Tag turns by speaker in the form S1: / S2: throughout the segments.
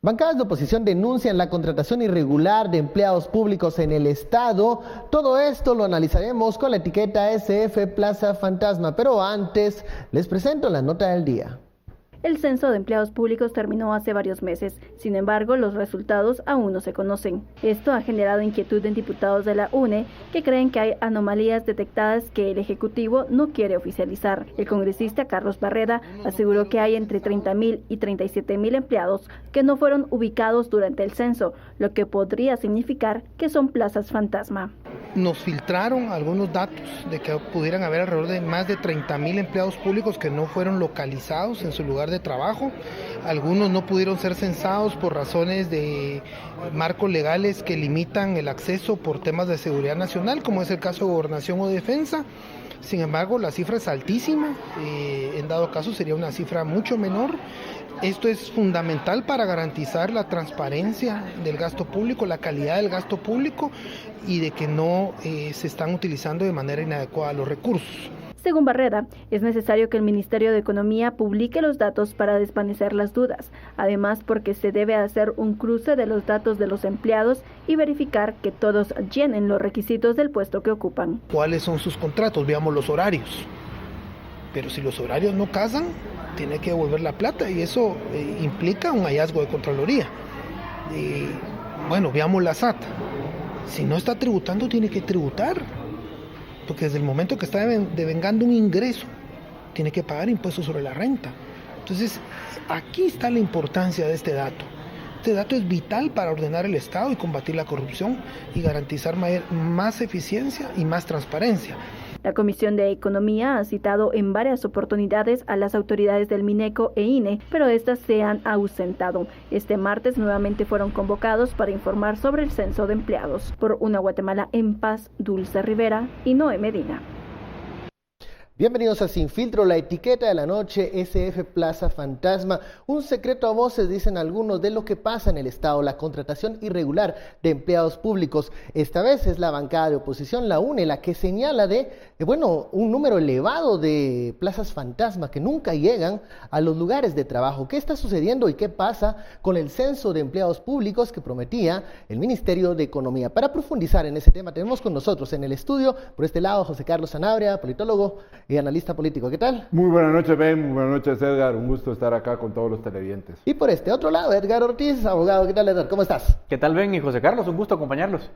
S1: Bancadas de oposición denuncian la contratación irregular de empleados públicos en el Estado. Todo esto lo analizaremos con la etiqueta SF Plaza Fantasma, pero antes les presento la nota del día.
S2: El censo de empleados públicos terminó hace varios meses, sin embargo los resultados aún no se conocen. Esto ha generado inquietud en diputados de la UNE que creen que hay anomalías detectadas que el Ejecutivo no quiere oficializar. El congresista Carlos Barreda aseguró que hay entre 30.000 y 37.000 empleados que no fueron ubicados durante el censo, lo que podría significar que son plazas fantasma.
S3: Nos filtraron algunos datos de que pudieran haber alrededor de más de 30.000 empleados públicos que no fueron localizados en su lugar de trabajo. Algunos no pudieron ser censados por razones de marcos legales que limitan el acceso por temas de seguridad nacional, como es el caso de gobernación o defensa. Sin embargo, la cifra es altísima, en dado caso sería una cifra mucho menor. Esto es fundamental para garantizar la transparencia del gasto público, la calidad del gasto público y de que no se están utilizando de manera inadecuada los recursos.
S2: Según Barreda, es necesario que el Ministerio de Economía publique los datos para desvanecer las dudas, además porque se debe hacer un cruce de los datos de los empleados y verificar que todos llenen los requisitos del puesto que ocupan.
S3: ¿Cuáles son sus contratos? Veamos los horarios. Pero si los horarios no casan, tiene que devolver la plata y eso implica un hallazgo de Contraloría. Bueno, veamos la SAT. Si no está tributando, tiene que tributar. Porque desde el momento que está devengando un ingreso, tiene que pagar impuestos sobre la renta. Entonces, aquí está la importancia de este dato. Este dato es vital para ordenar el Estado y combatir la corrupción y garantizar más eficiencia y más transparencia.
S2: La Comisión de Economía ha citado en varias oportunidades a las autoridades del Mineco e INE, pero estas se han ausentado. Este martes nuevamente fueron convocados para informar sobre el censo de empleados. Por una Guatemala en paz, Dulce Rivera y Noé Medina.
S1: Bienvenidos a Sin Filtro, la etiqueta de la noche, SF Plaza Fantasma. Un secreto a voces, dicen algunos, de lo que pasa en el Estado, la contratación irregular de empleados públicos. Esta vez es la bancada de oposición, la UNE, la que señala un número elevado de plazas fantasma que nunca llegan a los lugares de trabajo. ¿Qué está sucediendo y qué pasa con el censo de empleados públicos que prometía el Ministerio de Economía? Para profundizar en ese tema, tenemos con nosotros en el estudio, por este lado, José Carlos Sanabria, politólogo y analista político. ¿Qué tal?
S4: Muy buenas noches, Ben. Muy buenas noches, Edgar. Un gusto estar acá con todos los televidentes.
S1: Y por este otro lado, Edgar Ortiz, abogado. ¿Qué tal, Edgar? ¿Cómo estás?
S5: ¿Qué tal, Ben y José Carlos? Un gusto acompañarlos.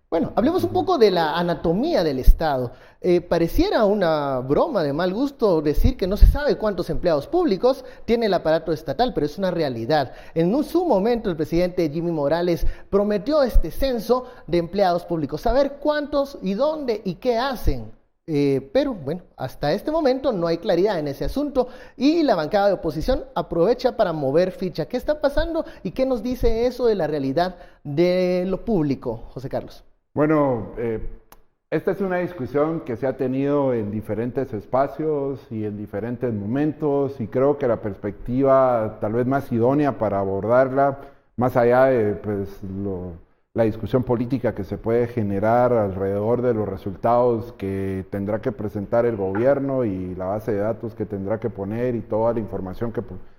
S1: Bueno, hablemos un poco de la anatomía del Estado. Pareciera una broma de mal gusto decir que no se sabe cuántos empleados públicos tiene el aparato estatal, pero es una realidad. En su momento, el presidente Jimmy Morales prometió este censo de empleados públicos, saber cuántos y dónde y qué hacen. Pero bueno, hasta este momento no hay claridad en ese asunto y la bancada de oposición aprovecha para mover ficha. ¿Qué está pasando y qué nos dice eso de la realidad de lo público, José Carlos?
S4: Bueno, esta es una discusión que se ha tenido en diferentes espacios y en diferentes momentos y creo que la perspectiva tal vez más idónea para abordarla, más allá de la discusión política que se puede generar alrededor de los resultados que tendrá que presentar el gobierno y la base de datos que tendrá que poner y toda la información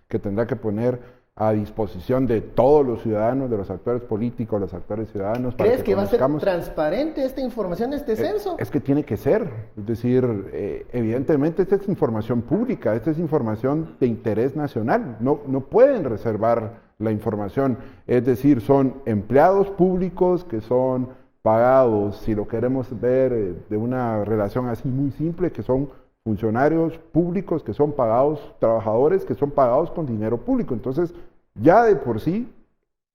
S4: que tendrá que poner a disposición de todos los ciudadanos, de los actores políticos, los actores ciudadanos.
S1: ¿Crees que va a ser transparente esta información, este censo?
S4: Es que tiene que ser, es decir, evidentemente esta es información pública, esta es información de interés nacional, no pueden reservar la información, es decir, son empleados públicos que son pagados, si lo queremos ver de una relación así muy simple, que son funcionarios públicos que son pagados, trabajadores que son pagados con dinero público. Entonces, ya de por sí,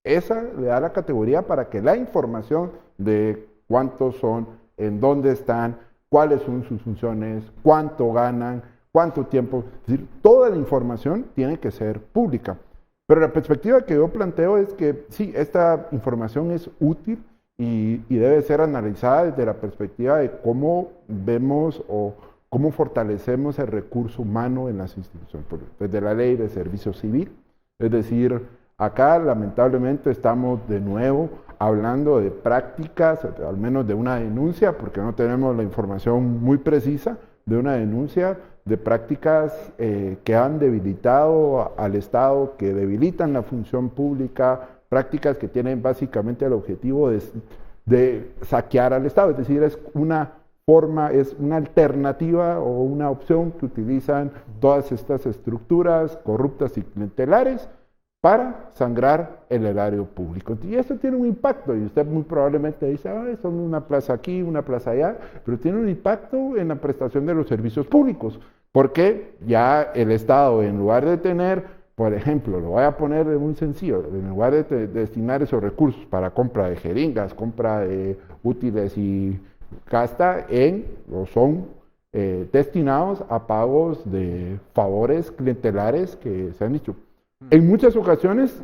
S4: esa le da la categoría para que la información de cuántos son, en dónde están, cuáles son sus funciones, cuánto ganan, cuánto tiempo, es decir, toda la información tiene que ser pública. Pero la perspectiva que yo planteo es que sí, esta información es útil y debe ser analizada desde la perspectiva de cómo vemos o cómo fortalecemos el recurso humano en las instituciones, desde la ley de servicio civil. Es decir, acá lamentablemente estamos de nuevo hablando de prácticas, al menos de una denuncia, porque no tenemos la información muy precisa, de una denuncia de prácticas que han debilitado al Estado, que debilitan la función pública, prácticas que tienen básicamente el objetivo de saquear al Estado, es decir, es una forma, es una alternativa o una opción que utilizan todas estas estructuras corruptas y clientelares para sangrar el erario público. Y eso tiene un impacto, y usted muy probablemente dice, son una plaza aquí, una plaza allá, pero tiene un impacto en la prestación de los servicios públicos, porque ya el Estado, en lugar de tener, por ejemplo, lo voy a poner de muy sencillo, en lugar de destinar esos recursos para compra de jeringas, compra de útiles y gasta o son destinados a pagos de favores clientelares que se han dicho. En muchas ocasiones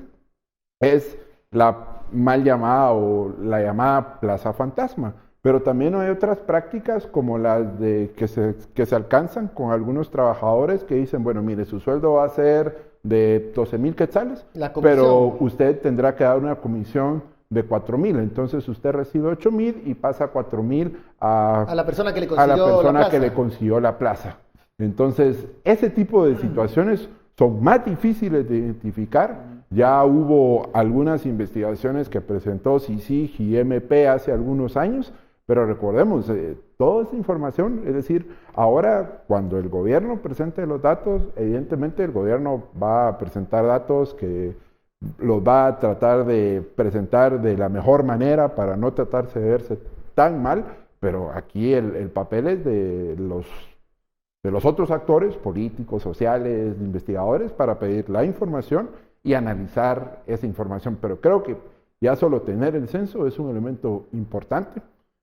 S4: es la mal llamada o la llamada plaza fantasma, pero también hay otras prácticas como las de que se alcanzan con algunos trabajadores que dicen, bueno, mire, su sueldo va a ser de 12,000 quetzales, pero usted tendrá que dar una comisión de 4,000, entonces usted recibe 8,000 y pasa 4,000 a la persona que le consiguió la plaza. Entonces, ese tipo de situaciones son más difíciles de identificar. Ya hubo algunas investigaciones que presentó CICIG y MP hace algunos años, pero recordemos, toda esa información, es decir, ahora cuando el gobierno presente los datos, evidentemente el gobierno va a presentar datos que los va a tratar de presentar de la mejor manera para no tratarse de verse tan mal, pero aquí el papel es de los otros actores políticos, sociales, investigadores, para pedir la información y analizar esa información. Pero creo que ya solo tener el censo es un elemento importante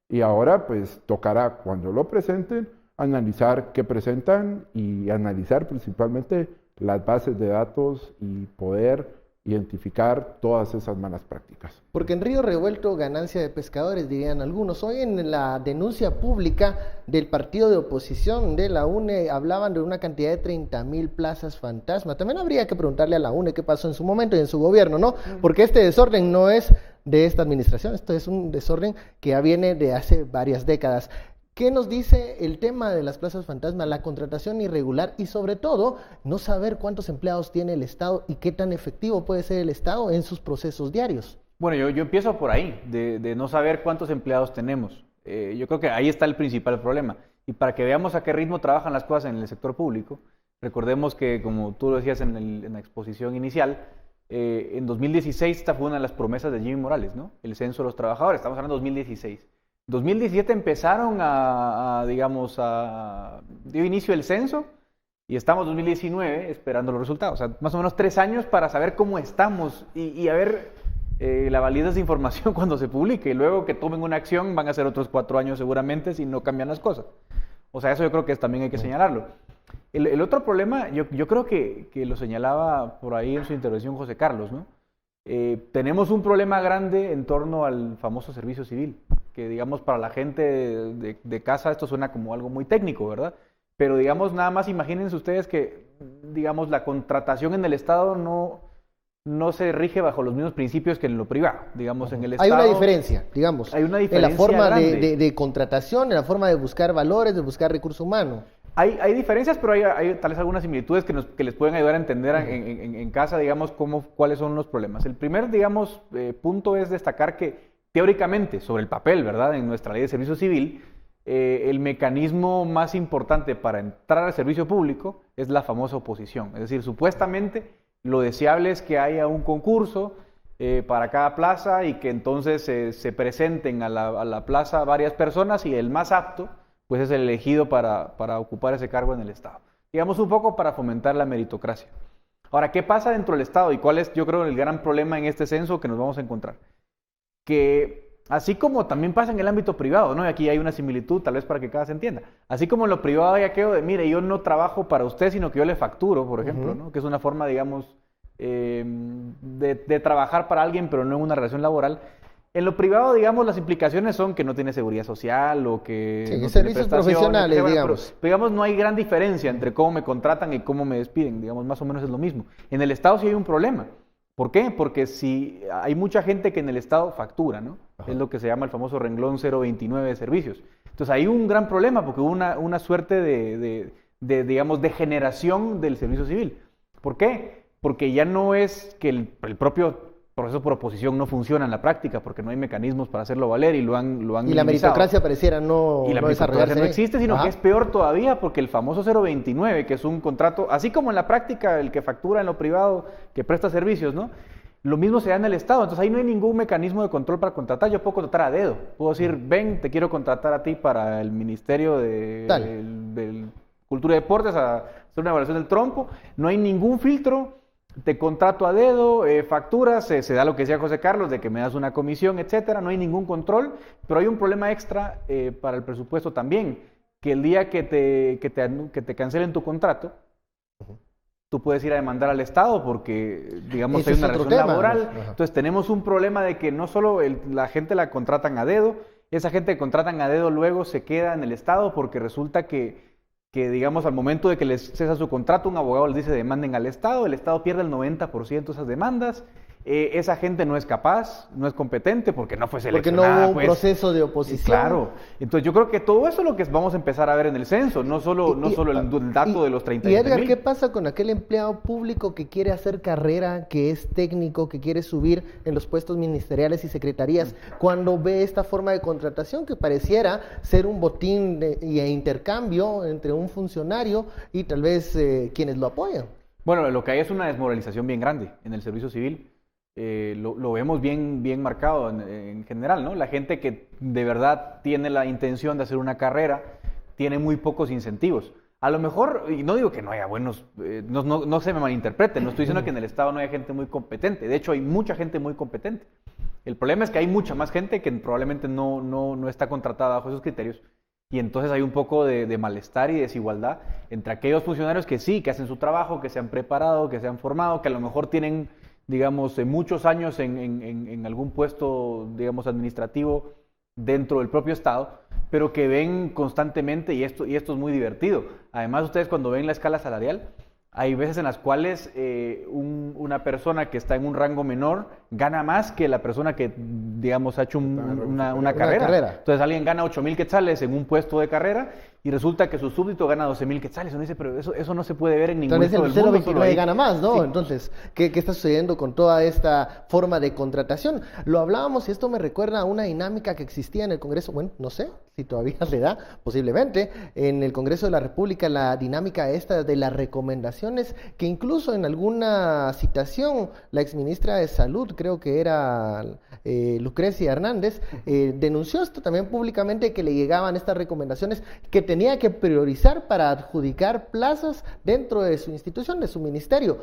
S4: y ahora pues tocará cuando lo presenten analizar qué presentan y analizar principalmente las bases de datos y poder identificar todas esas malas prácticas.
S1: Porque en Río Revuelto, ganancia de pescadores, dirían algunos. Hoy en la denuncia pública del partido de oposición de la UNE hablaban de una cantidad de 30,000 plazas fantasma. También habría que preguntarle a la UNE qué pasó en su momento y en su gobierno, ¿no? Porque este desorden no es de esta administración, esto es un desorden que ya viene de hace varias décadas. ¿Qué nos dice el tema de las plazas fantasma, la contratación irregular y sobre todo no saber cuántos empleados tiene el Estado y qué tan efectivo puede ser el Estado en sus procesos diarios?
S5: Bueno, yo empiezo por ahí, de no saber cuántos empleados tenemos. Yo creo que ahí está el principal problema. Y para que veamos a qué ritmo trabajan las cosas en el sector público, recordemos que, como tú lo decías en la exposición inicial, en 2016 esta fue una de las promesas de Jimmy Morales, ¿no? El censo de los trabajadores, estamos hablando de 2016. 2017 empezaron dio inicio el censo y estamos en 2019 esperando los resultados. O sea, más o menos 3 años para saber cómo estamos y a ver la validez de información cuando se publique. Y luego que tomen una acción van a ser otros 4 años seguramente si no cambian las cosas. O sea, eso yo creo que también hay que señalarlo. El otro problema, yo creo que lo señalaba por ahí en su intervención José Carlos, ¿no? Tenemos un problema grande en torno al famoso servicio civil, que digamos para la gente de casa esto suena como algo muy técnico, ¿verdad? Pero digamos nada más imagínense ustedes que digamos la contratación en el Estado no se rige bajo los mismos principios que en lo privado, digamos en el Estado.
S1: Hay una diferencia, digamos,
S5: hay una diferencia
S1: en la forma
S5: de
S1: contratación, en la forma de buscar valores, de buscar recurso humano.
S5: Hay diferencias, pero hay tal vez algunas similitudes que les pueden ayudar a entender en casa, digamos, cuáles son los problemas. El primer, digamos, punto es destacar que teóricamente, sobre el papel, ¿verdad?, en nuestra ley de servicio civil, el mecanismo más importante para entrar al servicio público es la famosa oposición. Es decir, supuestamente lo deseable es que haya un concurso para cada plaza y que entonces se presenten a la plaza varias personas y el más apto pues es el elegido para ocupar ese cargo en el Estado. Digamos un poco para fomentar la meritocracia. Ahora, ¿qué pasa dentro del Estado y cuál es, yo creo, el gran problema en este censo que nos vamos a encontrar? Que así como también pasa en el ámbito privado, ¿no? Y aquí hay una similitud, tal vez para que cada se entienda. Así como en lo privado hay aquello de, mire, yo no trabajo para usted, sino que yo le facturo, por ejemplo, ¿no? Que es una forma, digamos, de trabajar para alguien, pero no en una relación laboral. En lo privado, digamos, las implicaciones son que no tiene seguridad social o que
S1: sí,
S5: no
S1: servicios profesionales, digamos.
S5: Pero, digamos, no hay gran diferencia entre cómo me contratan y cómo me despiden, digamos, más o menos es lo mismo. En el Estado sí hay un problema. ¿Por qué? Porque si hay mucha gente que en el Estado factura, ¿no? Ajá. Es lo que se llama el famoso renglón 029 de servicios. Entonces hay un gran problema porque hubo una suerte de digamos, de generación del servicio civil. ¿Por qué? Porque ya no es que el propio proceso por oposición no funciona en la práctica, porque no hay mecanismos para hacerlo valer y lo han
S1: Y la
S5: minimizado.
S1: meritocracia pareciera no
S5: Y la meritocracia no existe, sino que es peor todavía, porque el famoso 029, que es un contrato, así como en la práctica el que factura en lo privado, que presta servicios, ¿no? Lo mismo se da en el Estado, entonces ahí no hay ningún mecanismo de control para contratar. Yo puedo contratar a dedo, puedo decir, ven, te quiero contratar a ti para el Ministerio de Cultura y Deportes a hacer una evaluación del trompo, no hay ningún filtro, te contrato a dedo, facturas, se da lo que decía José Carlos, de que me das una comisión, etcétera, no hay ningún control, pero hay un problema extra para el presupuesto también, que el día que te cancelen tu contrato, tú puedes ir a demandar al Estado porque, digamos,
S1: Ese
S5: hay
S1: es
S5: una
S1: otro
S5: relación
S1: tema.
S5: laboral.
S1: Ajá.
S5: Entonces tenemos un problema de que no solo la gente la contratan a dedo, esa gente que contratan a dedo luego se queda en el Estado porque resulta que digamos, al momento de que les cesa su contrato, un abogado les dice demanden al Estado, el Estado pierde el 90% de esas demandas, esa gente no es capaz, no es competente porque no fue seleccionada.
S1: Porque no hubo un
S5: pues.
S1: proceso de oposición.
S5: Claro, entonces yo creo que todo eso es lo que vamos a empezar a ver en el censo, no solo el dato de los 37,000.
S1: Y Edgar, ¿qué pasa con aquel empleado público que quiere hacer carrera, que es técnico, que quiere subir en los puestos ministeriales y secretarías, cuando ve esta forma de contratación que pareciera ser un botín e intercambio entre un funcionario y tal vez quienes lo apoyan?
S5: Bueno, lo que hay es una desmoralización bien grande en el servicio civil. Lo vemos bien marcado en general, ¿no? La gente que de verdad tiene la intención de hacer una carrera tiene muy pocos incentivos. A lo mejor, y no digo que no haya buenos, no se me malinterpreten, no estoy diciendo que en el Estado no haya gente muy competente, de hecho hay mucha gente muy competente. El problema es que hay mucha más gente que probablemente no está contratada bajo esos criterios y entonces hay un poco de malestar y desigualdad entre aquellos funcionarios que sí, que hacen su trabajo, que se han preparado, que se han formado, que a lo mejor tienen, digamos, muchos años en algún puesto, digamos, administrativo dentro del propio Estado, pero que ven constantemente, y esto es muy divertido. Además, ustedes cuando ven la escala salarial, hay veces en las cuales una persona que está en un rango menor gana más que la persona que, digamos, ha hecho una carrera. Entonces alguien gana 8,000 quetzales en un puesto de carrera y resulta que su súbdito gana 12,000 quetzales. Uno dice, pero eso no se puede ver en ningún
S1: Entonces
S5: otro del
S1: el
S5: mundo.
S1: 029 gana más, ¿no?
S5: Sí.
S1: Entonces, ¿qué está sucediendo con toda esta forma de contratación? Lo hablábamos y esto me recuerda a una dinámica que existía en el Congreso, bueno, no sé si todavía se da, posiblemente, en el Congreso de la República, la dinámica esta de las recomendaciones, que incluso en alguna citación, la exministra de Salud, creo que era Lucrecia Hernández, denunció esto también públicamente, que le llegaban estas recomendaciones que tenía que priorizar para adjudicar plazas dentro de su institución, de su ministerio.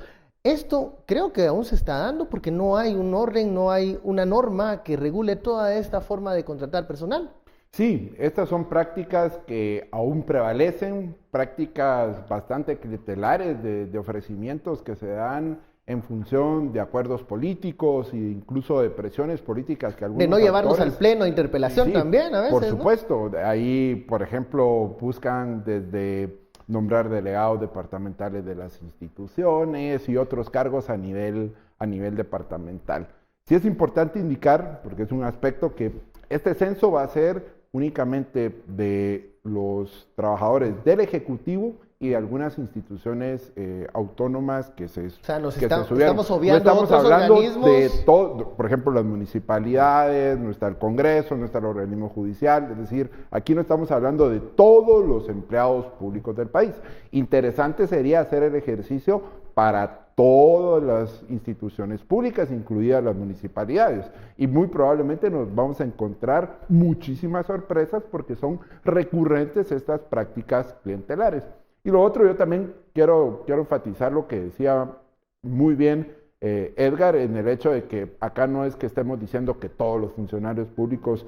S1: Esto creo que aún se está dando porque no hay un orden, no hay una norma que regule toda esta forma de contratar personal.
S4: Sí, estas son prácticas que aún prevalecen, prácticas bastante clientelares de ofrecimientos que se dan en función de acuerdos políticos e incluso de presiones políticas que algunos
S1: de no llevarnos
S4: actores,
S1: al pleno de interpelación también a veces,
S4: por supuesto, ¿no? Ahí, por ejemplo, buscan desde nombrar delegados departamentales de las instituciones y otros cargos a nivel departamental. Sí es importante indicar, porque es un aspecto que este censo va a ser únicamente de los trabajadores del Ejecutivo y de algunas instituciones autónomas que se subieron.
S1: Estamos obviando
S4: no estamos
S1: otros
S4: hablando
S1: organismos.
S4: de todo, por ejemplo, las municipalidades, no está el Congreso, no está el organismo judicial, es decir, aquí no estamos hablando de todos los empleados públicos del país. Interesante sería hacer el ejercicio para todas las instituciones públicas, incluidas las municipalidades, y muy probablemente nos vamos a encontrar muchísimas sorpresas porque son recurrentes estas prácticas clientelares. Y lo otro, yo también quiero enfatizar lo que decía muy bien Edgar, en el hecho de que acá no es que estemos diciendo que todos los funcionarios públicos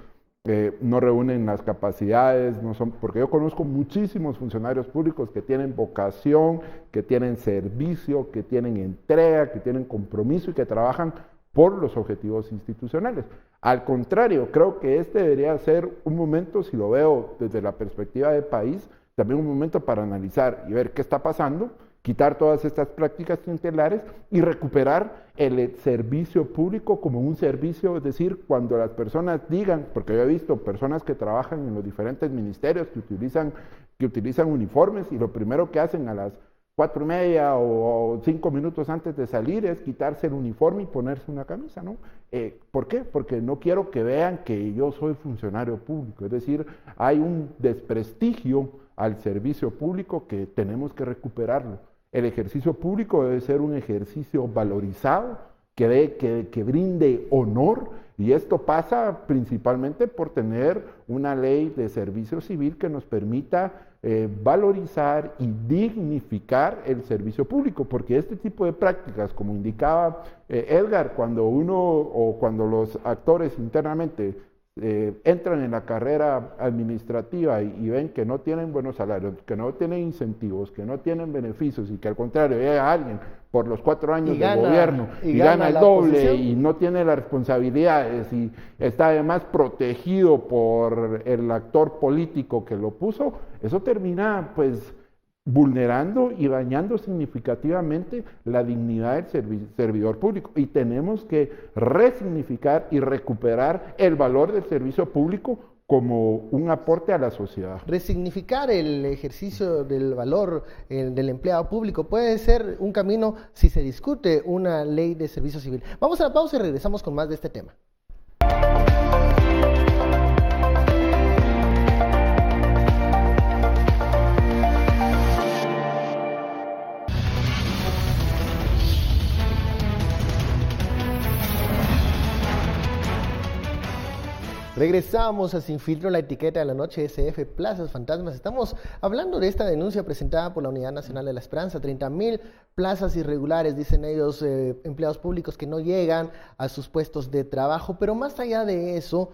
S4: no reúnen las capacidades, no son, porque yo conozco muchísimos funcionarios públicos que tienen vocación, que tienen servicio, que tienen entrega, que tienen compromiso y que trabajan por los objetivos institucionales. Al contrario, creo que este debería ser un momento, si lo veo desde la perspectiva de país, también un momento para analizar y ver qué está pasando quitar todas estas prácticas clientelares y recuperar el servicio público como un servicio, es decir, cuando las personas digan, porque yo he visto personas que trabajan en los diferentes ministerios que utilizan uniformes y lo primero que hacen a las 4:30 o 5 minutos antes de salir es quitarse el uniforme y ponerse una camisa, ¿no? ¿Por qué? Porque no quiero que vean que yo soy funcionario público, es decir, hay un desprestigio al servicio público que tenemos que recuperarlo. El ejercicio público debe ser un ejercicio valorizado, que brinde honor, y esto pasa principalmente por tener una ley de servicio civil que nos permita valorizar y dignificar el servicio público, porque este tipo de prácticas, como indicaba Edgar, cuando los actores internamente entran en la carrera administrativa y ven que no tienen buenos salarios, que no tienen incentivos, que no tienen beneficios y que al contrario llega alguien por los 4 años de gobierno y gana el doble oposición, y no tiene las responsabilidades y está además protegido por el actor político que lo puso, eso termina pues vulnerando y dañando significativamente la dignidad del servidor público. Y tenemos que resignificar y recuperar el valor del servicio público como un aporte a la sociedad.
S1: Resignificar el ejercicio del valor del empleado público puede ser un camino si se discute una ley de servicio civil. Vamos a la pausa y regresamos con más de este tema. Regresamos a Sin Filtro, la etiqueta de la noche, SF Plazas Fantasmas. Estamos hablando de esta denuncia presentada por la Unidad Nacional de la Esperanza. 30,000 plazas irregulares, dicen ellos, empleados públicos que no llegan a sus puestos de trabajo. Pero más allá de eso,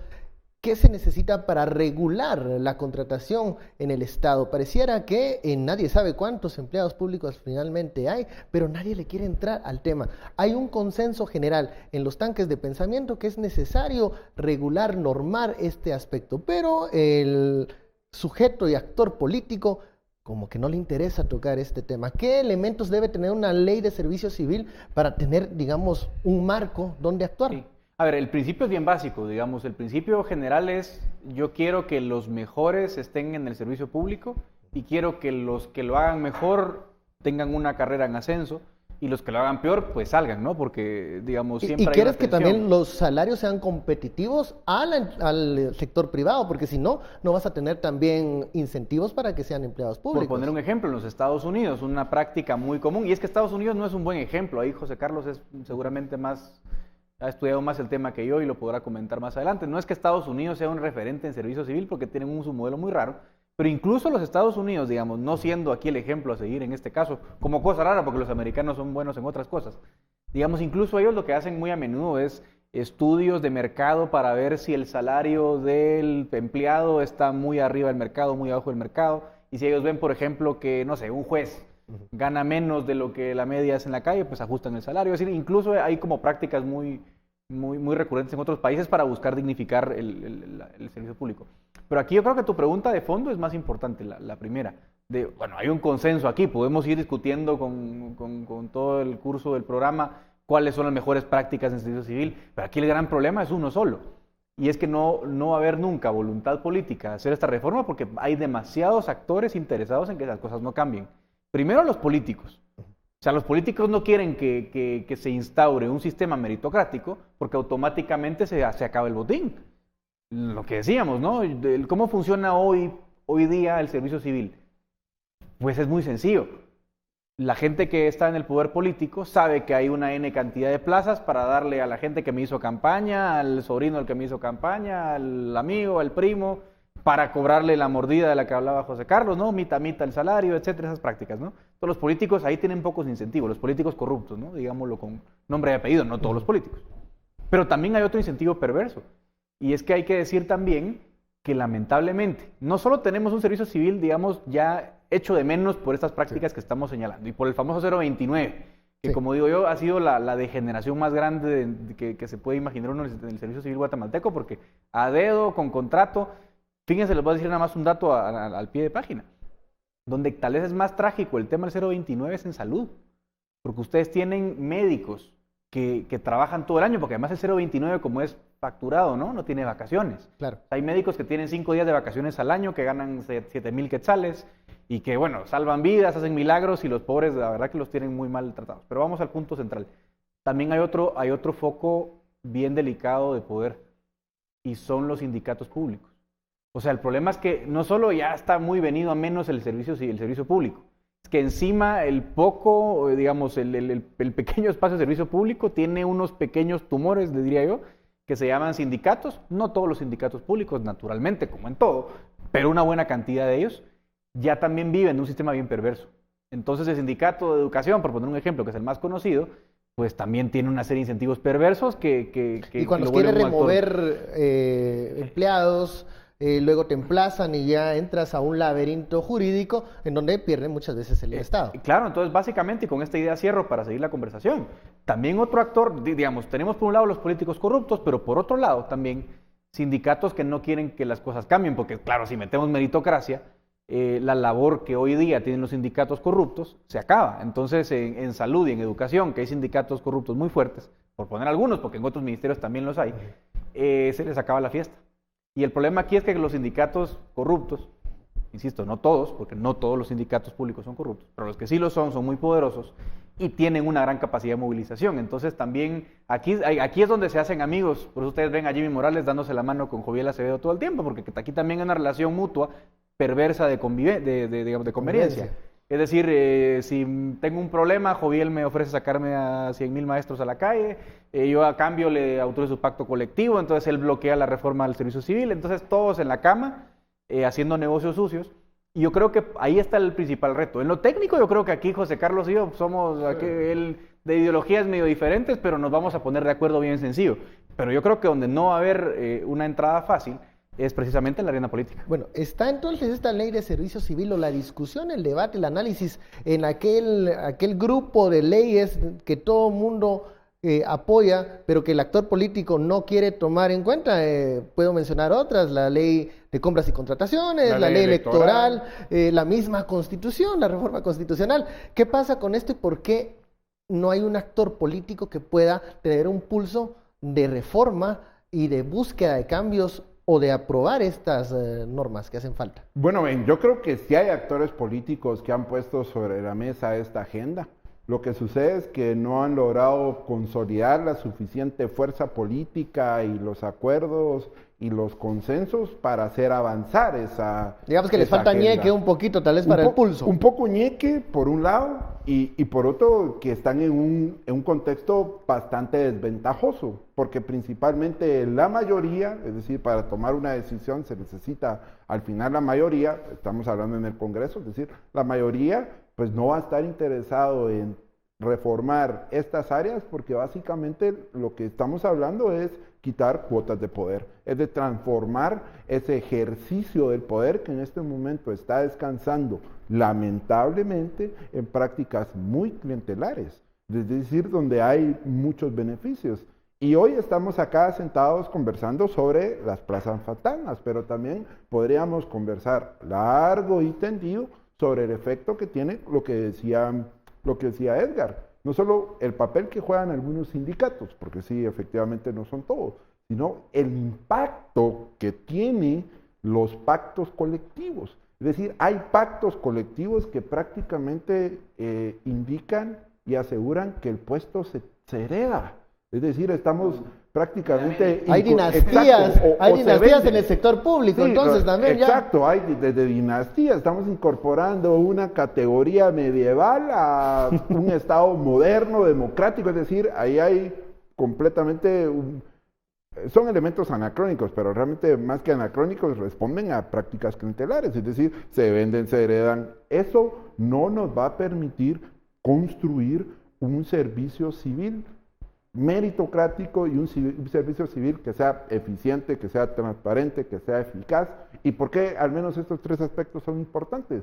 S1: ¿qué se necesita para regular la contratación en el Estado? Pareciera que nadie sabe cuántos empleados públicos finalmente hay, pero nadie le quiere entrar al tema. Hay un consenso general en los tanques de pensamiento que es necesario regular, normar este aspecto, pero el sujeto y actor político como que no le interesa tocar este tema. ¿Qué elementos debe tener una ley de servicio civil para tener, digamos, un marco donde actuar?
S5: Sí. A ver, el principio es bien básico, digamos, el principio general es yo quiero que los mejores estén en el servicio público y quiero que los que lo hagan mejor tengan una carrera en ascenso y los que lo hagan peor pues salgan, ¿no? Porque, digamos, siempre
S1: ¿Y
S5: hay
S1: quieres
S5: una
S1: que
S5: tensión.
S1: también los salarios sean competitivos al sector privado? Porque si no, no vas a tener también incentivos para que sean empleados públicos.
S5: Por poner un ejemplo, en los Estados Unidos, una práctica muy común, y es que Estados Unidos no es un buen ejemplo, ahí José Carlos es seguramente ha estudiado más el tema que yo y lo podrá comentar más adelante. No es que Estados Unidos sea un referente en servicio civil porque tienen su modelo muy raro, pero incluso los Estados Unidos, digamos, no siendo aquí el ejemplo a seguir en este caso, como cosa rara porque los americanos son buenos en otras cosas, digamos, incluso ellos lo que hacen muy a menudo es estudios de mercado para ver si el salario del empleado está muy arriba del mercado, muy abajo del mercado, y si ellos ven, por ejemplo, que, no sé, un juez gana menos de lo que la media es en la calle, pues ajustan el salario. Es decir, incluso hay como prácticas muy recurrentes en otros países para buscar dignificar el servicio público. Pero aquí yo creo que tu pregunta de fondo es más importante, la primera. Bueno, hay un consenso aquí, podemos ir discutiendo con todo el curso del programa cuáles son las mejores prácticas en servicio civil, pero aquí el gran problema es uno solo. Y es que no va a haber nunca voluntad política de hacer esta reforma porque hay demasiados actores interesados en que las cosas no cambien. Primero los políticos. O sea, los políticos no quieren que se instaure un sistema meritocrático porque automáticamente se acaba el botín. Lo que decíamos, ¿no? ¿Cómo funciona hoy día el servicio civil? Pues es muy sencillo. La gente que está en el poder político sabe que hay una N cantidad de plazas para darle a la gente que me hizo campaña, al sobrino del que me hizo campaña, al amigo, al primo, para cobrarle la mordida de la que hablaba José Carlos, ¿no? Mitad el salario, etcétera, esas prácticas, ¿no? Todos los políticos ahí tienen pocos incentivos, los políticos corruptos, ¿no? Digámoslo con nombre y apellido, no todos los políticos. Pero también hay otro incentivo perverso, y es que hay que decir también que lamentablemente no solo tenemos un servicio civil, digamos, ya hecho de menos por estas prácticas que estamos señalando, y por el famoso 029, que como digo yo, ha sido la degeneración más grande que se puede imaginar uno en el servicio civil guatemalteco, porque a dedo, con contrato. Fíjense, les voy a decir nada más un dato al pie de página. Donde tal vez es más trágico el tema del 029 es en salud, porque ustedes tienen médicos que trabajan todo el año, porque además el 029 como es facturado, no tiene vacaciones.
S1: Claro.
S5: Hay médicos que tienen 5 días de vacaciones al año, que ganan 7,000 quetzales y que, bueno, salvan vidas, hacen milagros y los pobres, la verdad que los tienen muy mal tratados. Pero vamos al punto central. También hay otro foco bien delicado de poder y son los sindicatos públicos. O sea, el problema es que no solo ya está muy venido a menos el servicio público, es que encima el poco, digamos, el pequeño espacio de servicio público tiene unos pequeños tumores, le diría yo, que se llaman sindicatos. No todos los sindicatos públicos, naturalmente, como en todo, pero una buena cantidad de ellos ya también viven en un sistema bien perverso. Entonces el sindicato de educación, por poner un ejemplo, que es el más conocido, pues también tiene una serie de incentivos perversos que
S1: y cuando
S5: lo
S1: quiere
S5: vuelven un actor.
S1: remover empleados, luego te emplazan y ya entras a un laberinto jurídico en donde pierde muchas veces el Estado.
S5: Claro, entonces básicamente, y con esta idea cierro para seguir la conversación, también otro actor, digamos, tenemos por un lado los políticos corruptos, pero por otro lado también sindicatos que no quieren que las cosas cambien, porque claro, si metemos meritocracia, la labor que hoy día tienen los sindicatos corruptos se acaba. Entonces, en salud y en educación, que hay sindicatos corruptos muy fuertes, por poner algunos, porque en otros ministerios también los hay, se les acaba la fiesta. Y el problema aquí es que los sindicatos corruptos, insisto, no todos, porque no todos los sindicatos públicos son corruptos, pero los que sí lo son muy poderosos y tienen una gran capacidad de movilización. Entonces también aquí es donde se hacen amigos. Por eso ustedes ven a Jimmy Morales dándose la mano con Joviel Acevedo todo el tiempo, porque aquí también hay una relación mutua perversa de conveniencia. Es decir, si tengo un problema, Joviel me ofrece sacarme a 100,000 maestros a la calle, yo a cambio le autorizo su pacto colectivo, entonces él bloquea la reforma del servicio civil, entonces todos en la cama haciendo negocios sucios. Y yo creo que ahí está el principal reto. En lo técnico yo creo que aquí José Carlos y yo somos de ideologías medio diferentes, pero nos vamos a poner de acuerdo bien sencillo. Pero yo creo que donde no va a haber una entrada fácil es precisamente en la arena política.
S1: Bueno, ¿está entonces esta ley de servicio civil o la discusión, el debate, el análisis en aquel grupo de leyes que todo mundo apoya, pero que el actor político no quiere tomar en cuenta? Puedo mencionar otras, la ley de compras y contrataciones, la ley electoral, la misma constitución, la reforma constitucional. ¿Qué pasa con esto y por qué no hay un actor político que pueda tener un pulso de reforma y de búsqueda de cambios o de aprobar estas normas que hacen falta?
S4: Bueno, yo creo que sí hay actores políticos que han puesto sobre la mesa esta agenda. Lo que sucede es que no han logrado consolidar la suficiente fuerza política y los acuerdos y los consensos para hacer avanzar esa
S1: Digamos que les falta
S4: agenda.
S1: ñeque un poquito, tal vez para el pulso.
S4: Un poco ñeque, por un lado, y por otro, que están en un contexto bastante desventajoso, porque principalmente la mayoría, es decir, para tomar una decisión se necesita al final la mayoría, estamos hablando en el Congreso, es decir, la mayoría pues no va a estar interesado en reformar estas áreas, porque básicamente lo que estamos hablando es quitar cuotas de poder, es de transformar ese ejercicio del poder que en este momento está descansando lamentablemente en prácticas muy clientelares, es decir, donde hay muchos beneficios. Y hoy estamos acá sentados conversando sobre las plazas fantasmas, pero también podríamos conversar largo y tendido sobre el efecto que tiene lo que decía Edgar. No solo el papel que juegan algunos sindicatos, porque sí, efectivamente no son todos, sino el impacto que tienen los pactos colectivos. Es decir, hay pactos colectivos que prácticamente indican y aseguran que el puesto se hereda. Es decir, estamos prácticamente...
S1: Hay dinastías, hay dinastías en el sector público, sí, entonces también
S4: exacto, hay desde dinastías, estamos incorporando una categoría medieval a un Estado moderno, democrático, es decir, ahí hay completamente... son elementos anacrónicos, pero realmente más que anacrónicos responden a prácticas clientelares, es decir, se venden, se heredan. Eso no nos va a permitir construir un servicio civil meritocrático y un servicio civil que sea eficiente, que sea transparente, que sea eficaz. ¿Y por qué al menos estos tres aspectos son importantes?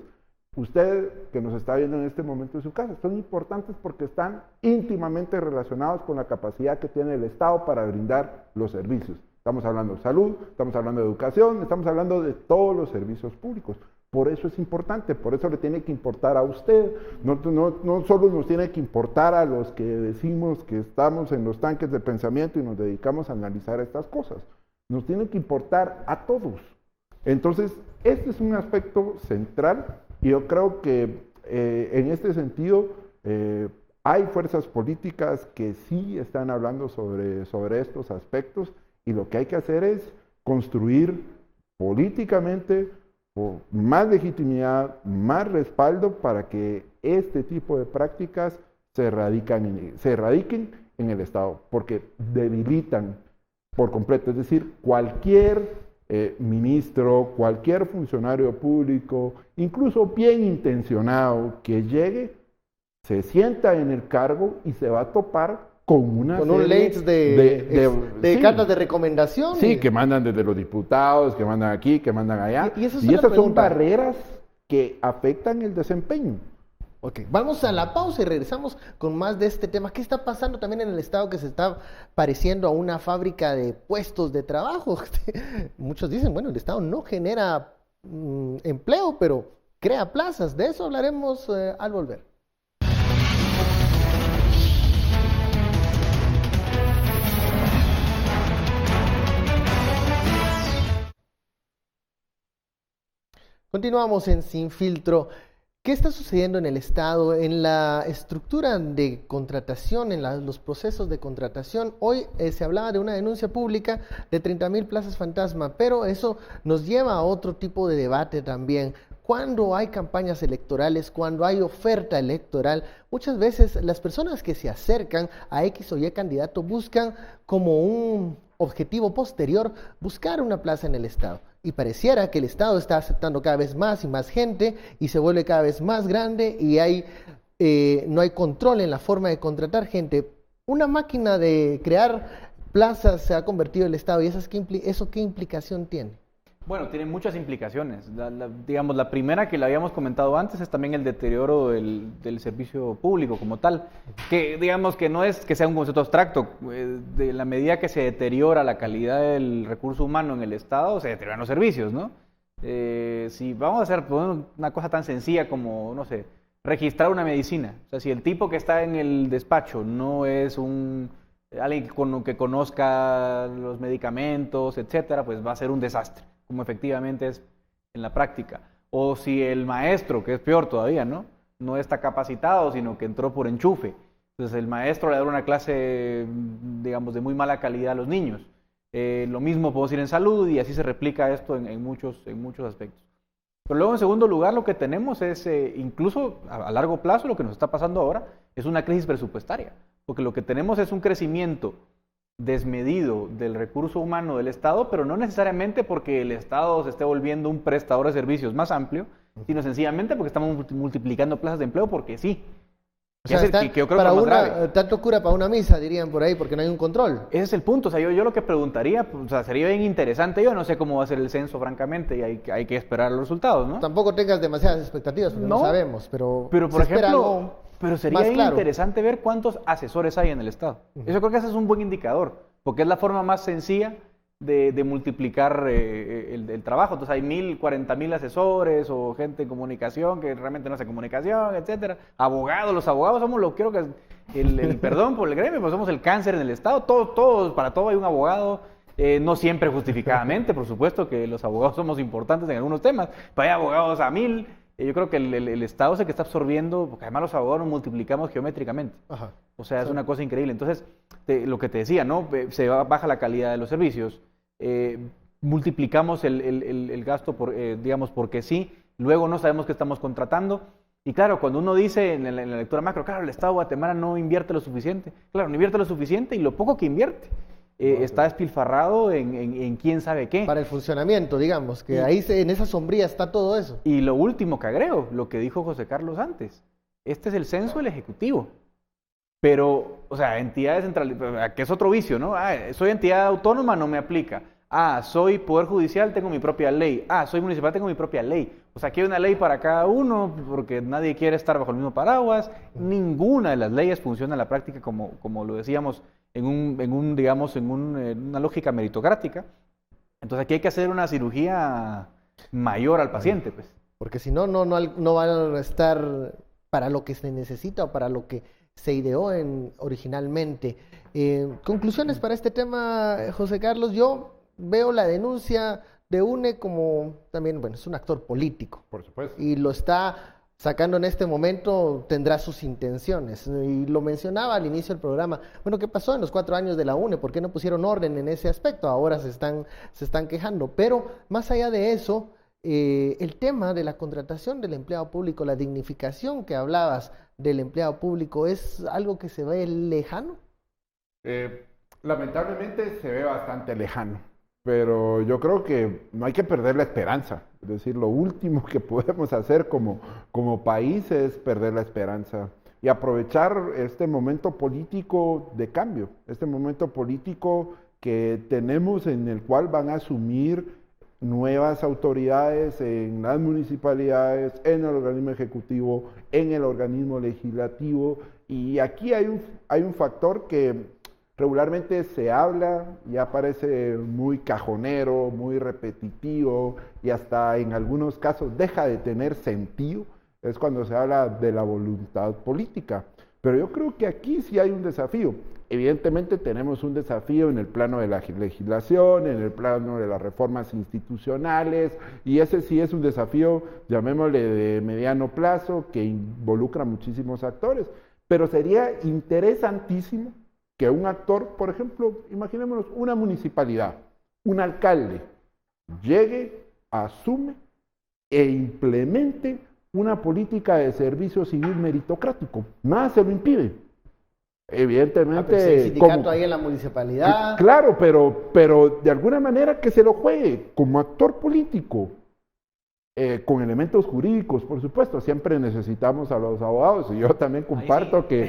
S4: Usted que nos está viendo en este momento en su casa, son importantes porque están íntimamente relacionados con la capacidad que tiene el Estado para brindar los servicios. Estamos hablando de salud, estamos hablando de educación, estamos hablando de todos los servicios públicos. Por eso es importante, por eso le tiene que importar a usted. No solo nos tiene que importar a los que decimos que estamos en los tanques de pensamiento y nos dedicamos a analizar estas cosas. Nos tiene que importar a todos. Entonces, este es un aspecto central y yo creo que en este sentido hay fuerzas políticas que sí están hablando sobre estos aspectos y lo que hay que hacer es construir políticamente más legitimidad, más respaldo para que este tipo de prácticas se erradiquen en el Estado, porque debilitan por completo, es decir, cualquier ministro, cualquier funcionario público, incluso bien intencionado que llegue, se sienta en el cargo y se va a topar con un
S1: late de cartas de recomendación.
S4: Sí, que mandan desde los diputados, que mandan aquí, que mandan allá.
S1: Y esas
S4: son barreras que afectan el desempeño.
S1: Ok, vamos a la pausa y regresamos con más de este tema. ¿Qué está pasando también en el Estado que se está pareciendo a una fábrica de puestos de trabajo? Muchos dicen, bueno, el Estado no genera empleo, pero crea plazas. De eso hablaremos al volver. Continuamos en Sin Filtro. ¿Qué está sucediendo en el Estado, en la estructura de contratación, en los procesos de contratación? Hoy se hablaba de una denuncia pública de 30,000 plazas fantasma, pero eso nos lleva a otro tipo de debate también. Cuando hay campañas electorales, cuando hay oferta electoral, muchas veces las personas que se acercan a X o Y candidato buscan como un objetivo posterior buscar una plaza en el Estado. Y pareciera que el Estado está aceptando cada vez más y más gente y se vuelve cada vez más grande y no hay control en la forma de contratar gente. Una máquina de crear plazas se ha convertido en el Estado y ¿eso qué implicación tiene?
S5: Bueno, tiene muchas implicaciones. Digamos, la primera que le habíamos comentado antes es también el deterioro del servicio público como tal, que digamos que no es que sea un concepto abstracto. De la medida que se deteriora la calidad del recurso humano en el Estado, se deterioran los servicios, ¿no? Si vamos a hacer una cosa tan sencilla como, no sé, registrar una medicina. O sea, si el tipo que está en el despacho no es alguien que conozca los medicamentos, etcétera, pues va a ser un desastre, como efectivamente es en la práctica. O si el maestro, que es peor todavía, no está capacitado, sino que entró por enchufe. Entonces el maestro le da una clase, digamos, de muy mala calidad a los niños. Lo mismo puedo decir en salud y así se replica esto en muchos aspectos. Pero luego, en segundo lugar, lo que tenemos es, incluso a largo plazo, lo que nos está pasando ahora es una crisis presupuestaria, porque lo que tenemos es un crecimiento desmedido del recurso humano del Estado, pero no necesariamente porque el Estado se esté volviendo un prestador de servicios más amplio, sino sencillamente porque estamos multiplicando plazas de empleo porque sí.
S1: O sea, que yo creo que es tanto cura para una misa, dirían por ahí, porque no hay un control.
S5: Ese es el punto. O sea, yo lo que preguntaría, o sea, sería bien interesante. Yo no sé cómo va a ser el censo, francamente, y hay que esperar los resultados, ¿no?
S1: Tampoco tengas demasiadas expectativas, porque no sabemos, pero
S5: por ejemplo, sería interesante ver cuántos asesores hay en el Estado. Yo creo que ese es un buen indicador, porque es la forma más sencilla de multiplicar el trabajo. Entonces hay 40,000 asesores o gente en comunicación que realmente no hace comunicación, etcétera. Abogados, los abogados somos perdón por el gremio, pero somos el cáncer en el Estado. Para todo hay un abogado. No siempre justificadamente, por supuesto que los abogados somos importantes en algunos temas, pero hay abogados a 1,000. Yo creo que el Estado es el que está absorbiendo, porque además los abogados nos multiplicamos geométricamente. Ajá. O sea, es una cosa increíble. Entonces, lo que te decía, ¿no? Baja la calidad de los servicios, multiplicamos el gasto, digamos, porque sí, luego no sabemos qué estamos contratando. Y claro, cuando uno dice en la lectura macro, claro, el Estado de Guatemala no invierte lo suficiente. Claro, no invierte lo suficiente y lo poco que invierte está despilfarrado en quién sabe qué.
S1: Para el funcionamiento, digamos, que ahí en esa sombría está todo eso.
S5: Y lo último que agrego, lo que dijo José Carlos antes, este es el censo del Ejecutivo. Pero, o sea, entidades centrales, que es otro vicio, ¿no? Soy entidad autónoma, no me aplica. Soy Poder Judicial, tengo mi propia ley. Soy municipal, tengo mi propia ley. O sea, aquí hay una ley para cada uno, porque nadie quiere estar bajo el mismo paraguas. Ninguna de las leyes funciona en la práctica como lo decíamos, en una lógica meritocrática. Entonces aquí hay que hacer una cirugía mayor al paciente, pues.
S1: porque si no, no van a estar para lo que se necesita o para lo que se ideó originalmente. Conclusiones para este tema, José Carlos. Yo veo la denuncia de UNE como también, bueno, es un actor político.
S4: Por supuesto.
S1: Y lo está sacando en este momento, tendrá sus intenciones. Y lo mencionaba al inicio del programa. Bueno, ¿qué pasó en los 4 años de la UNE? ¿Por qué no pusieron orden en ese aspecto? Ahora se están quejando. Pero más allá de eso, el tema de la contratación del empleado público, la dignificación que hablabas del empleado público, ¿es algo que se ve lejano?
S4: Lamentablemente se ve bastante lejano, pero yo creo que no hay que perder la esperanza. Es decir, lo último que podemos hacer como país es perder la esperanza y aprovechar este momento político de cambio, este momento político que tenemos en el cual van a asumir nuevas autoridades en las municipalidades, en el organismo ejecutivo, en el organismo legislativo, y aquí hay un factor que regularmente se habla, ya parece muy cajonero, muy repetitivo, y hasta en algunos casos deja de tener sentido, es cuando se habla de la voluntad política. Pero yo creo que aquí sí hay un desafío. Evidentemente tenemos un desafío en el plano de la legislación, en el plano de las reformas institucionales, y ese sí es un desafío, llamémosle de mediano plazo, que involucra a muchísimos actores. Pero sería interesantísimo que un actor, por ejemplo, imaginémonos una municipalidad, un alcalde, llegue, asume e implemente una política de servicio civil meritocrático. Nada se lo impide. Evidentemente...
S1: Pero si hay sindicato ahí en la municipalidad...
S4: Claro, pero de alguna manera que se lo juegue como actor político, con elementos jurídicos, por supuesto. Siempre necesitamos a los abogados, y yo también comparto que...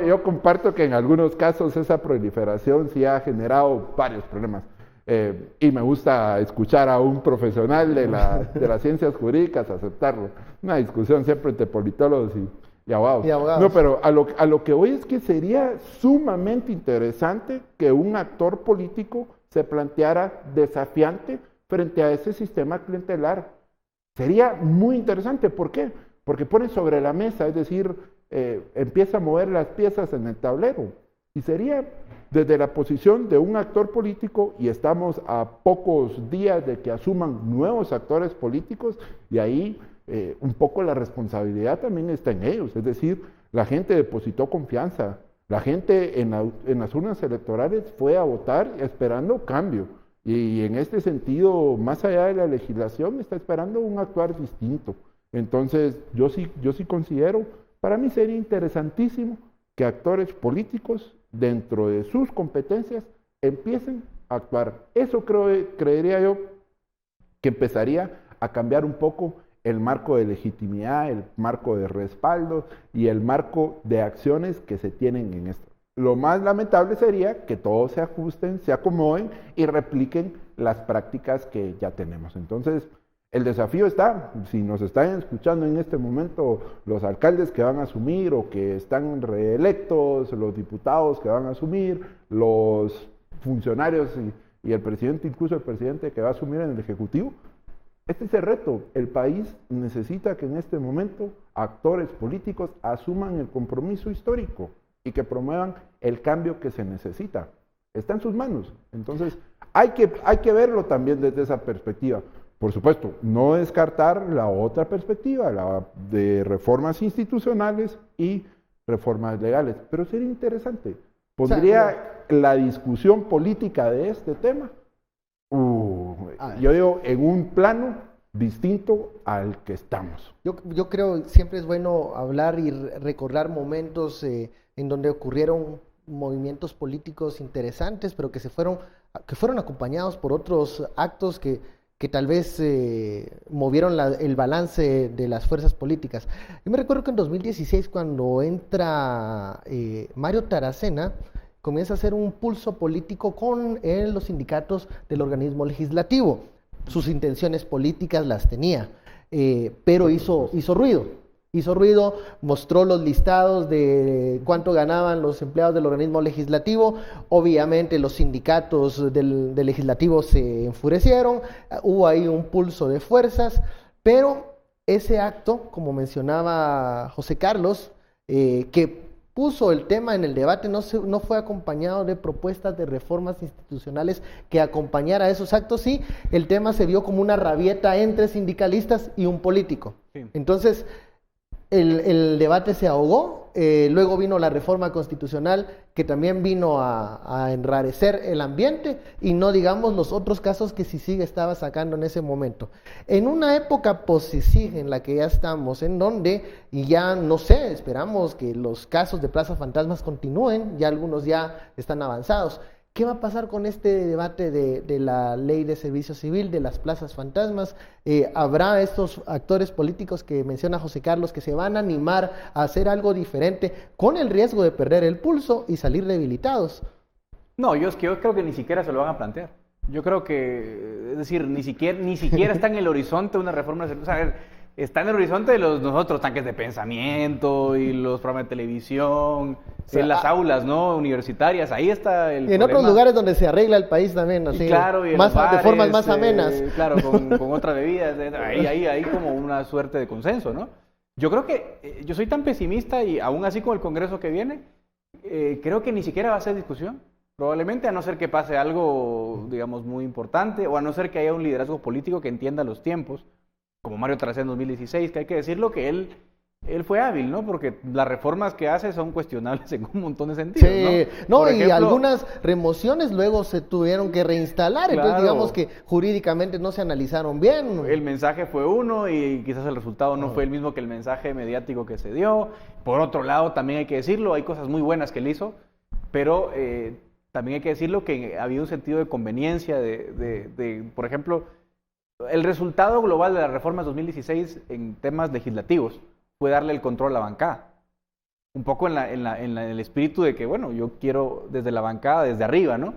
S4: yo comparto que en algunos casos esa proliferación sí ha generado varios problemas. Y me gusta escuchar a un profesional de las ciencias jurídicas aceptarlo. Una discusión siempre entre politólogos y abogados. No, pero a lo que voy es que sería sumamente interesante que un actor político se planteara desafiante frente a ese sistema clientelar. Sería muy interesante. ¿Por qué? Porque pone sobre la mesa, es decir, empieza a mover las piezas en el tablero. Y sería desde la posición de un actor político, y estamos a pocos días de que asuman nuevos actores políticos, y ahí un poco la responsabilidad también está en ellos. Es decir, la gente depositó confianza, la gente en las urnas electorales fue a votar esperando cambio, y en este sentido, más allá de la legislación, está esperando un actuar distinto. Entonces, yo sí considero, para mí sería interesantísimo que actores políticos, dentro de sus competencias, empiecen a actuar. Eso creería yo que empezaría a cambiar un poco el marco de legitimidad, el marco de respaldo y el marco de acciones que se tienen en esto. Lo más lamentable sería que todos se ajusten, se acomoden y repliquen las prácticas que ya tenemos. Entonces, el desafío está, si nos están escuchando en este momento los alcaldes que van a asumir o que están reelectos, los diputados que van a asumir, los funcionarios y el presidente, incluso el presidente que va a asumir en el Ejecutivo, este es el reto. El país necesita que en este momento actores políticos asuman el compromiso histórico y que promuevan el cambio que se necesita. Está en sus manos. Entonces, hay que verlo también desde esa perspectiva. Por supuesto, no descartar la otra perspectiva, la de reformas institucionales y reformas legales, pero sería interesante. Pondría la discusión política de este tema, yo digo, en un plano distinto al que estamos.
S1: Yo creo que siempre es bueno hablar y recordar momentos en donde ocurrieron movimientos políticos interesantes, pero que fueron acompañados por otros actos que tal vez movieron el balance de las fuerzas políticas. Yo me recuerdo que en 2016, cuando entra Mario Taracena, comienza a hacer un pulso político con los sindicatos del organismo legislativo. Sus intenciones políticas las tenía, pero hizo ruido, mostró los listados de cuánto ganaban los empleados del organismo legislativo. Obviamente los sindicatos del legislativo se enfurecieron, hubo ahí un pulso de fuerzas, pero ese acto, como mencionaba José Carlos, que puso el tema en el debate, no fue acompañado de propuestas de reformas institucionales que acompañara a esos actos, sí, el tema se vio como una rabieta entre sindicalistas y un político. Sí. Entonces, el debate se ahogó, luego vino la reforma constitucional que también vino a enrarecer el ambiente y no digamos los otros casos que CICIG estaba sacando en ese momento. En una época post-CICIG en la que ya estamos, en donde, y ya no sé, esperamos que los casos de Plaza Fantasmas continúen, ya algunos ya están avanzados. ¿Qué va a pasar con este debate de la ley de servicio civil, de las plazas fantasmas? ¿Habrá estos actores políticos que menciona José Carlos que se van a animar a hacer algo diferente con el riesgo de perder el pulso y salir debilitados?
S5: No, yo creo que ni siquiera se lo van a plantear. Yo creo que, es decir, ni siquiera está en el horizonte una reforma. O sea, está en el horizonte de nosotros tanques de pensamiento y los programas de televisión, en las aulas, ¿no? Universitarias, ahí está el
S1: y en
S5: problema.
S1: otros lugares donde se arregla el país también, así,
S5: y claro, y
S1: más,
S5: bares,
S1: de formas más amenas.
S5: Claro, con otras bebidas, ahí como una suerte de consenso, ¿no? Yo creo que, yo soy tan pesimista y aún así con el Congreso que viene, creo que ni siquiera va a ser discusión. Probablemente, a no ser que pase algo, digamos, muy importante, o a no ser que haya un liderazgo político que entienda los tiempos, como Mario Tracé en 2016, que hay que decirlo que él fue hábil, ¿no? Porque las reformas que hace son cuestionables en un montón de sentidos,
S1: sí, ¿no? Y algunas remociones luego se tuvieron que reinstalar, claro. Entonces digamos que jurídicamente no se analizaron bien.
S5: El mensaje fue uno y quizás el resultado no fue el mismo que el mensaje mediático que se dio. Por otro lado, también hay que decirlo, hay cosas muy buenas que él hizo, pero también hay que decirlo que había un sentido de conveniencia, por ejemplo, el resultado global de la reforma de 2016 en temas legislativos fue darle el control a la bancada. Un poco en el espíritu de que, bueno, yo quiero desde la bancada, desde arriba, ¿no?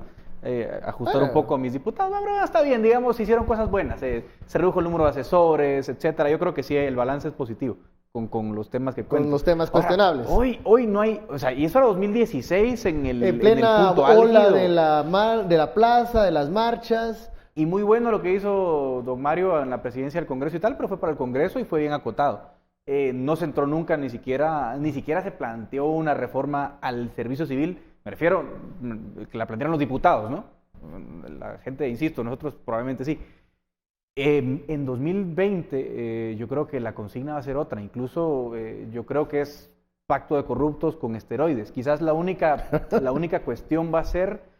S5: Ajustar un poco a mis diputados. No, pero está bien, digamos, hicieron cosas buenas. Se redujo el número de asesores, etcétera. Yo creo que sí, el balance es positivo con los temas que cuentan.
S1: Con los temas cuestionables.
S5: Hoy no hay, o sea, y eso era 2016 en
S1: plena
S5: punto
S1: ola
S5: álgido.
S1: de la plaza, de las marchas.
S5: Y muy bueno lo que hizo don Mario en la presidencia del Congreso y tal, pero fue para el Congreso y fue bien acotado. No se entró nunca, ni siquiera se planteó una reforma al servicio civil. Me refiero que la plantearon los diputados, ¿no? La gente, insisto, nosotros probablemente sí. En 2020 yo creo que la consigna va a ser otra. Incluso yo creo que es pacto de corruptos con esteroides. Quizás la única cuestión va a ser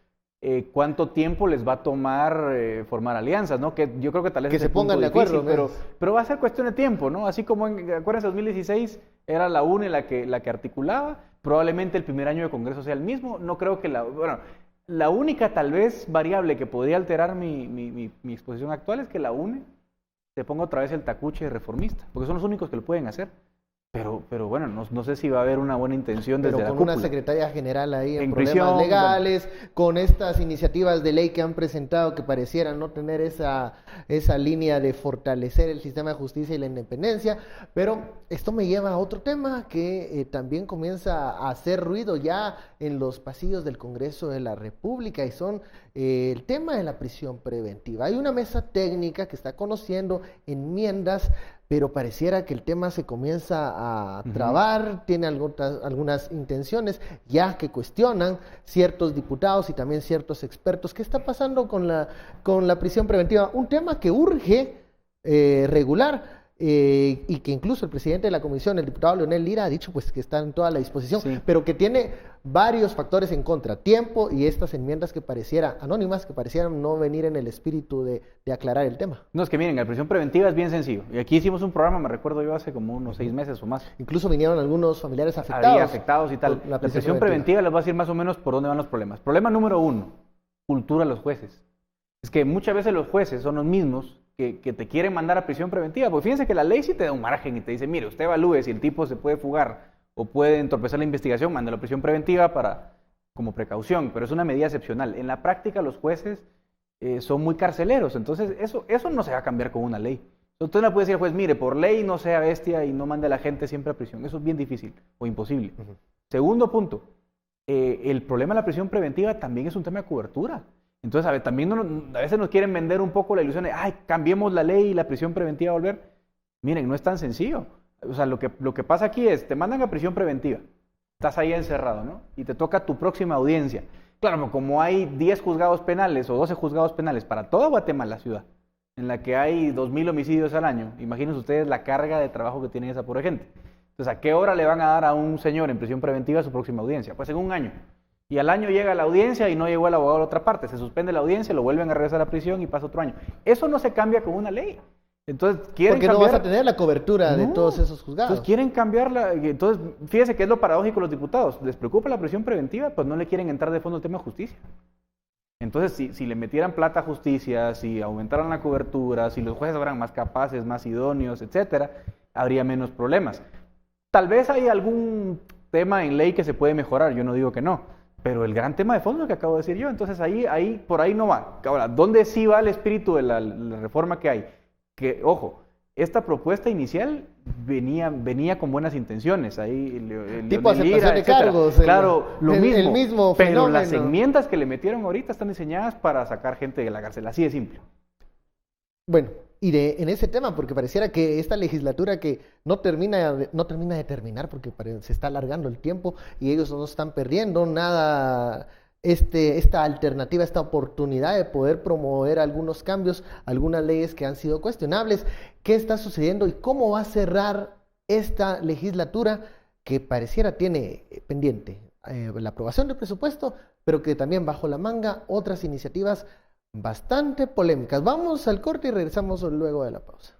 S5: cuánto tiempo les va a tomar formar alianzas, ¿no? Que yo creo que tal vez
S1: que se pongan de acuerdo,
S5: pero va a ser cuestión de tiempo, ¿no? Así como acuérdense, 2016 era la UNE la que articulaba, probablemente el primer año de Congreso sea el mismo. No creo que la única tal vez variable que podría alterar mi exposición actual es que la UNE se ponga otra vez el tacuche reformista, porque son los únicos que lo pueden hacer. Pero bueno, no sé si va a haber una buena intención desde la cúpula.
S1: Con una secretaria general ahí en problemas legales, con estas iniciativas de ley que han presentado que parecieran no tener esa línea de fortalecer el sistema de justicia y la independencia. Pero esto me lleva a otro tema que también comienza a hacer ruido ya en los pasillos del Congreso de la República y son el tema de la prisión preventiva. Hay una mesa técnica que está conociendo enmiendas, pero pareciera que el tema se comienza a trabar, tiene algunas intenciones ya que cuestionan ciertos diputados y también ciertos expertos. ¿Qué está pasando con la prisión preventiva? Un tema que urge regular. Y que incluso el presidente de la comisión, el diputado Leonel Lira, ha dicho pues que está en toda la disposición, sí, pero que tiene varios factores en contra, tiempo y estas enmiendas que anónimas, que parecieran no venir en el espíritu de aclarar el tema.
S5: No, es que miren, la prisión preventiva es bien sencillo, y aquí hicimos un programa, me recuerdo yo, hace como unos 6 meses o más.
S1: Incluso vinieron algunos familiares afectados.
S5: Había afectados y tal. La prisión preventiva les voy a decir más o menos por dónde van los problemas. Problema número 1, cultura de los jueces. Es que muchas veces los jueces son los mismos que te quieren mandar a prisión preventiva, porque fíjense que la ley sí te da un margen y te dice, mire, usted evalúe si el tipo se puede fugar o puede entorpecer la investigación, mándalo a prisión preventiva como precaución, pero es una medida excepcional. En la práctica los jueces son muy carceleros, entonces eso no se va a cambiar con una ley. Usted no puede decir al juez, mire, por ley no sea bestia y no mande a la gente siempre a prisión, eso es bien difícil o imposible. Segundo punto, el problema de la prisión preventiva también es un tema de cobertura. Entonces, también a veces nos quieren vender un poco la ilusión de, cambiemos la ley y la prisión preventiva va a volver. Miren, no es tan sencillo. O sea, lo que pasa aquí es, te mandan a prisión preventiva, estás ahí encerrado, ¿no? Y te toca tu próxima audiencia. Claro, como hay 10 juzgados penales o 12 juzgados penales para toda Guatemala ciudad, en la que hay 2.000 homicidios al año, imagínense ustedes la carga de trabajo que tiene esa pobre gente. Entonces, ¿a qué hora le van a dar a un señor en prisión preventiva su próxima audiencia? Pues en un año. Y al año llega la audiencia y no llegó el abogado a la otra parte. Se suspende la audiencia, lo vuelven a regresar a la prisión y pasa otro año. Eso no se cambia con una ley. Entonces, quieren
S1: Porque no vas a tener la cobertura de todos esos juzgados.
S5: Entonces, quieren cambiarla. Entonces, fíjese que es lo paradójico los diputados. ¿Les preocupa la prisión preventiva? Pues no le quieren entrar de fondo al tema de justicia. Entonces, si le metieran plata a justicia, si aumentaran la cobertura, si los jueces fueran más capaces, más idóneos, etcétera, habría menos problemas. Tal vez hay algún tema en ley que se puede mejorar, yo no digo que no, pero el gran tema de fondo es lo que acabo de decir yo. Entonces, por ahí no va. Ahora, ¿dónde sí va el espíritu de la reforma que hay? Que, ojo, esta propuesta inicial venía con buenas intenciones, ahí
S1: tipo aceptación de cargos,
S5: claro,
S1: el mismo
S5: pero
S1: fenómeno.
S5: Las enmiendas que le metieron ahorita están diseñadas para sacar gente de la cárcel, así de simple.
S1: Bueno, iré en ese tema porque pareciera que esta legislatura que no termina de terminar porque se está alargando el tiempo y ellos no están perdiendo nada. Esta alternativa, esta oportunidad de poder promover algunos cambios, algunas leyes que han sido cuestionables. ¿Qué está sucediendo y cómo va a cerrar esta legislatura que pareciera tiene pendiente la aprobación del presupuesto, pero que también bajo la manga otras iniciativas bastante polémicas? Vamos al corte y regresamos luego de la pausa.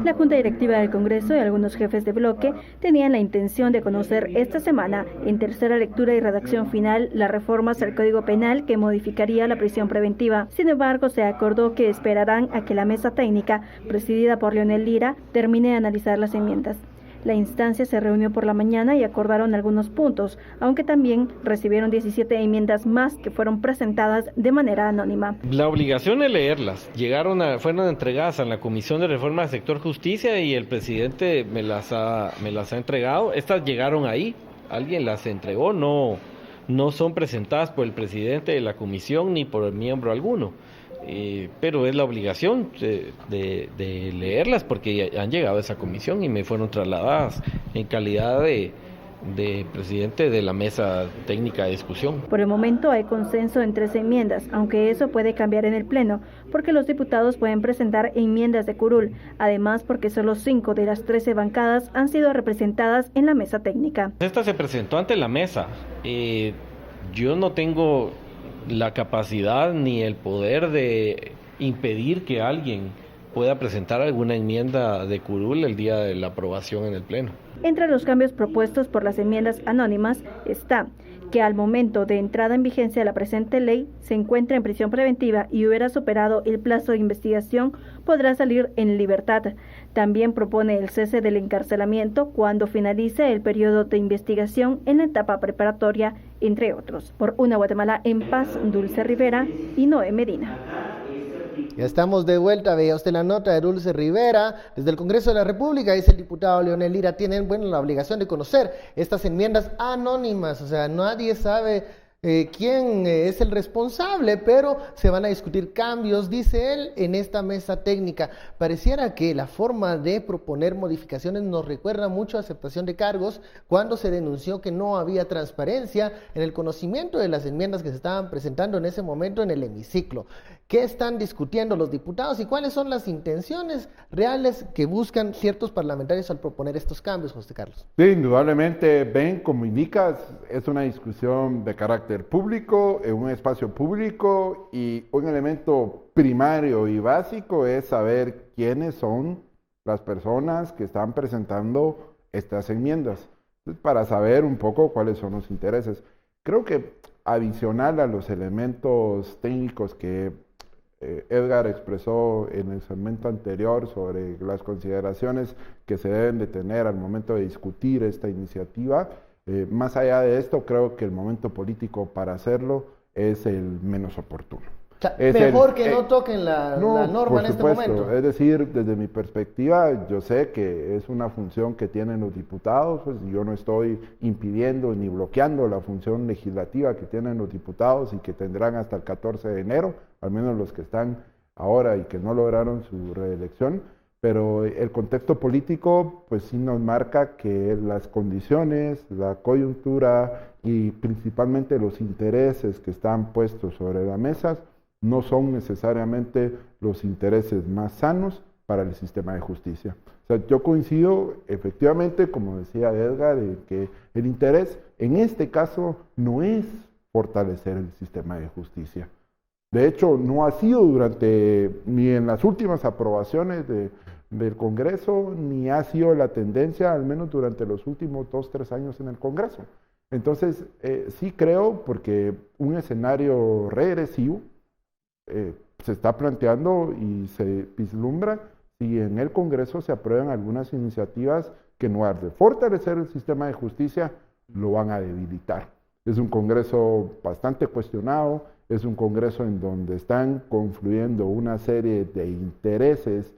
S2: La Junta Directiva del Congreso y algunos jefes de bloque tenían la intención de conocer esta semana, en tercera lectura y redacción final, las reformas al Código Penal que modificaría la prisión preventiva. Sin embargo, se acordó que esperarán a que la mesa técnica, presidida por Leonel Lira, termine de analizar las enmiendas. La instancia se reunió por la mañana y acordaron algunos puntos, aunque también recibieron 17 enmiendas más que fueron presentadas de manera anónima.
S6: La obligación de leerlas fueron entregadas a la Comisión de Reforma del Sector Justicia y el presidente me las ha entregado. Estas llegaron ahí, alguien las entregó, no son presentadas por el presidente de la comisión ni por miembro alguno. Pero es la obligación de leerlas porque han llegado a esa comisión y me fueron trasladadas en calidad de presidente de la mesa técnica de discusión.
S2: Por el momento hay consenso en 13 enmiendas, aunque eso puede cambiar en el Pleno, porque los diputados pueden presentar enmiendas de curul, además porque solo 5 de las 13 bancadas han sido representadas en la mesa técnica.
S6: Esta se presentó ante la mesa. Yo no tengo la capacidad ni el poder de impedir que alguien pueda presentar alguna enmienda de curul el día de la aprobación en el Pleno.
S2: Entre los cambios propuestos por las enmiendas anónimas está que al momento de entrada en vigencia de la presente ley se encuentra en prisión preventiva y hubiera superado el plazo de investigación, podrá salir en libertad. También propone el cese del encarcelamiento cuando finalice el periodo de investigación en la etapa preparatoria, entre otros. Por una Guatemala en paz, Dulce Rivera y Noé Medina.
S1: Ya estamos de vuelta, veía usted la nota de Dulce Rivera, desde el Congreso de la República, dice el diputado Leonel Lira, tienen la obligación de conocer estas enmiendas anónimas, o sea, nadie sabe quién es el responsable, pero se van a discutir cambios, dice él, en esta mesa técnica. Pareciera que la forma de proponer modificaciones nos recuerda mucho a aceptación de cargos, cuando se denunció que no había transparencia en el conocimiento de las enmiendas que se estaban presentando en ese momento en el hemiciclo. ¿Qué están discutiendo los diputados y cuáles son las intenciones reales que buscan ciertos parlamentarios al proponer estos cambios, José Carlos?
S4: Sí, indudablemente, Ben, como indicas, es una discusión de carácter público, en un espacio público, y un elemento primario y básico es saber quiénes son las personas que están presentando estas enmiendas, para saber un poco cuáles son los intereses. Creo que adicional a los elementos técnicos que Edgar expresó en el segmento anterior sobre las consideraciones que se deben de tener al momento de discutir esta iniciativa, más allá de esto, creo que el momento político para hacerlo es el menos oportuno.
S1: O sea, mejor que no toquen la norma en este
S4: supuesto.
S1: momento.
S4: Es decir, desde mi perspectiva, yo sé que es una función que tienen los diputados, pues yo no estoy impidiendo ni bloqueando la función legislativa que tienen los diputados y que tendrán hasta el 14 de enero, al menos los que están ahora y que no lograron su reelección. Pero el contexto político pues sí nos marca que las condiciones, la coyuntura y principalmente los intereses que están puestos sobre la mesa no son necesariamente los intereses más sanos para el sistema de justicia. O sea, yo coincido efectivamente, como decía Edgar, de que el interés en este caso no es fortalecer el sistema de justicia. De hecho, no ha sido ni en las últimas aprobaciones del Congreso, ni ha sido la tendencia, al menos durante los últimos 2-3 años en el Congreso. Entonces, sí creo, porque un escenario regresivo se está planteando y se vislumbra si en el Congreso se aprueban algunas iniciativas que en lugar de fortalecer el sistema de justicia, lo van a debilitar. Es un Congreso bastante cuestionado, es un Congreso en donde están confluyendo una serie de intereses,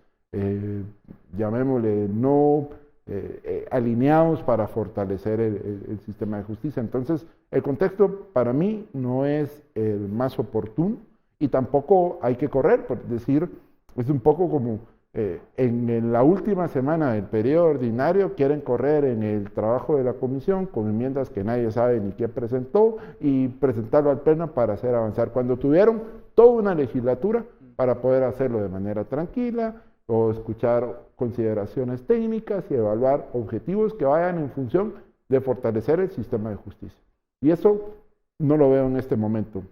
S4: llamémosle, no alineados para fortalecer el sistema de justicia. Entonces, el contexto para mí no es el más oportuno y tampoco hay que correr, por decir, es un poco como en la última semana del periodo ordinario quieren correr en el trabajo de la comisión con enmiendas que nadie sabe ni quién presentó y presentarlo al pleno para hacer avanzar, cuando tuvieron toda una legislatura para poder hacerlo de manera tranquila o escuchar consideraciones técnicas y evaluar objetivos que vayan en función de fortalecer el sistema de justicia. Y eso no lo veo en este momento.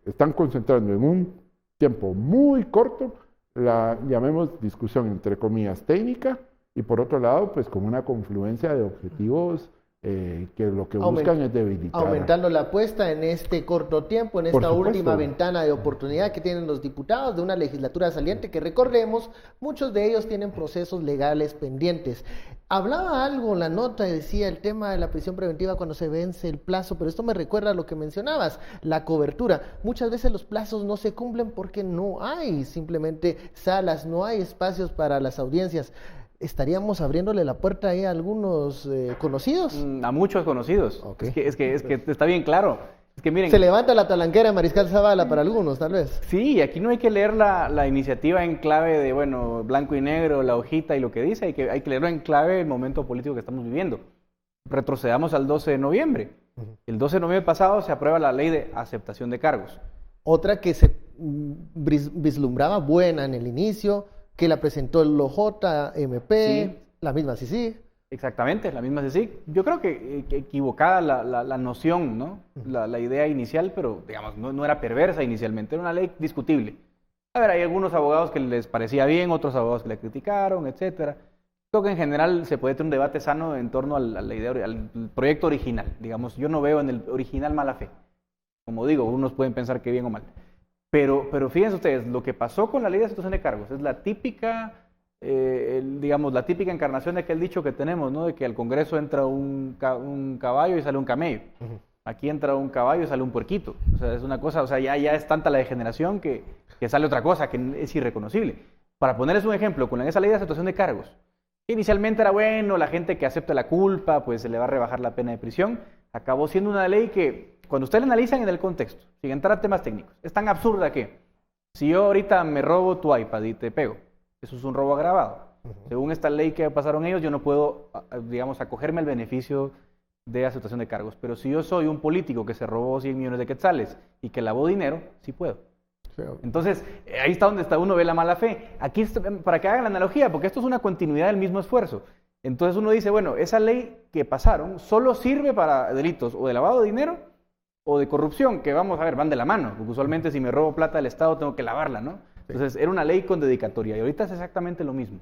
S4: Están concentrando en un tiempo muy corto la, llamemos, discusión entre comillas técnica y por otro lado, pues con una confluencia de objetivos que lo que buscan es debilitar.
S1: Aumentando la apuesta en este corto tiempo, en esta última ventana de oportunidad que tienen los diputados de una legislatura saliente que, recordemos, muchos de ellos tienen procesos legales pendientes. Hablaba algo la nota, decía el tema de la prisión preventiva cuando se vence el plazo, pero esto me recuerda a lo que mencionabas, la cobertura. Muchas veces los plazos no se cumplen porque no hay simplemente salas, no hay espacios para las audiencias. ¿Estaríamos abriéndole la puerta ahí a algunos conocidos?
S5: A muchos conocidos.
S1: Okay.
S5: Es que está bien claro. Es que miren,
S1: se levanta la talanquera de Mariscal Zavala para algunos, tal vez.
S5: Sí, aquí no hay que leer la iniciativa en clave de, bueno, blanco y negro, la hojita y lo que dice. Hay que leerlo en clave del momento político que estamos viviendo. Retrocedamos al 12 de noviembre. El 12 de noviembre pasado se aprueba la ley de aceptación de cargos.
S1: Otra que se vislumbraba buena en el inicio, que la presentó el OJMP, sí. La misma CICIG.
S5: Exactamente, la misma CICIG. Yo creo que equivocada la noción, ¿no? La idea inicial, pero digamos, no era perversa inicialmente, era una ley discutible. A ver, hay algunos abogados que les parecía bien, otros abogados que la criticaron, etcétera. Creo que en general se puede tener un debate sano en torno a la idea, al proyecto original. Digamos, yo no veo en el original mala fe. Como digo, unos pueden pensar que bien o mal. Pero fíjense ustedes, lo que pasó con la ley de aceptación de cargos es la típica, digamos, la típica encarnación de aquel dicho que tenemos, ¿no? De que al Congreso entra un caballo y sale un camello. Aquí entra un caballo y sale un puerquito. O sea, es una cosa, o sea, ya es tanta la degeneración que sale otra cosa que es irreconocible. Para ponerles un ejemplo, con esa ley de aceptación de cargos, inicialmente era bueno, la gente que acepta la culpa, pues se le va a rebajar la pena de prisión. Acabó siendo una ley que, cuando ustedes la analizan en el contexto, sin entrar a temas técnicos, es tan absurda que si yo ahorita me robo tu iPad y te pego, eso es un robo agravado. Según esta ley que pasaron ellos, yo no puedo, digamos, acogerme al beneficio de aceptación de cargos. Pero si yo soy un político que se robó 100 millones de quetzales y que lavó dinero, sí puedo. Entonces, ahí está donde uno ve la mala fe. Aquí, para que hagan la analogía, porque esto es una continuidad del mismo esfuerzo. Entonces uno dice, bueno, esa ley que pasaron solo sirve para delitos o de lavado de dinero o de corrupción, que vamos a ver, van de la mano, porque usualmente si me robo plata del Estado tengo que lavarla, ¿no? Entonces era una ley con dedicatoria y ahorita es exactamente lo mismo.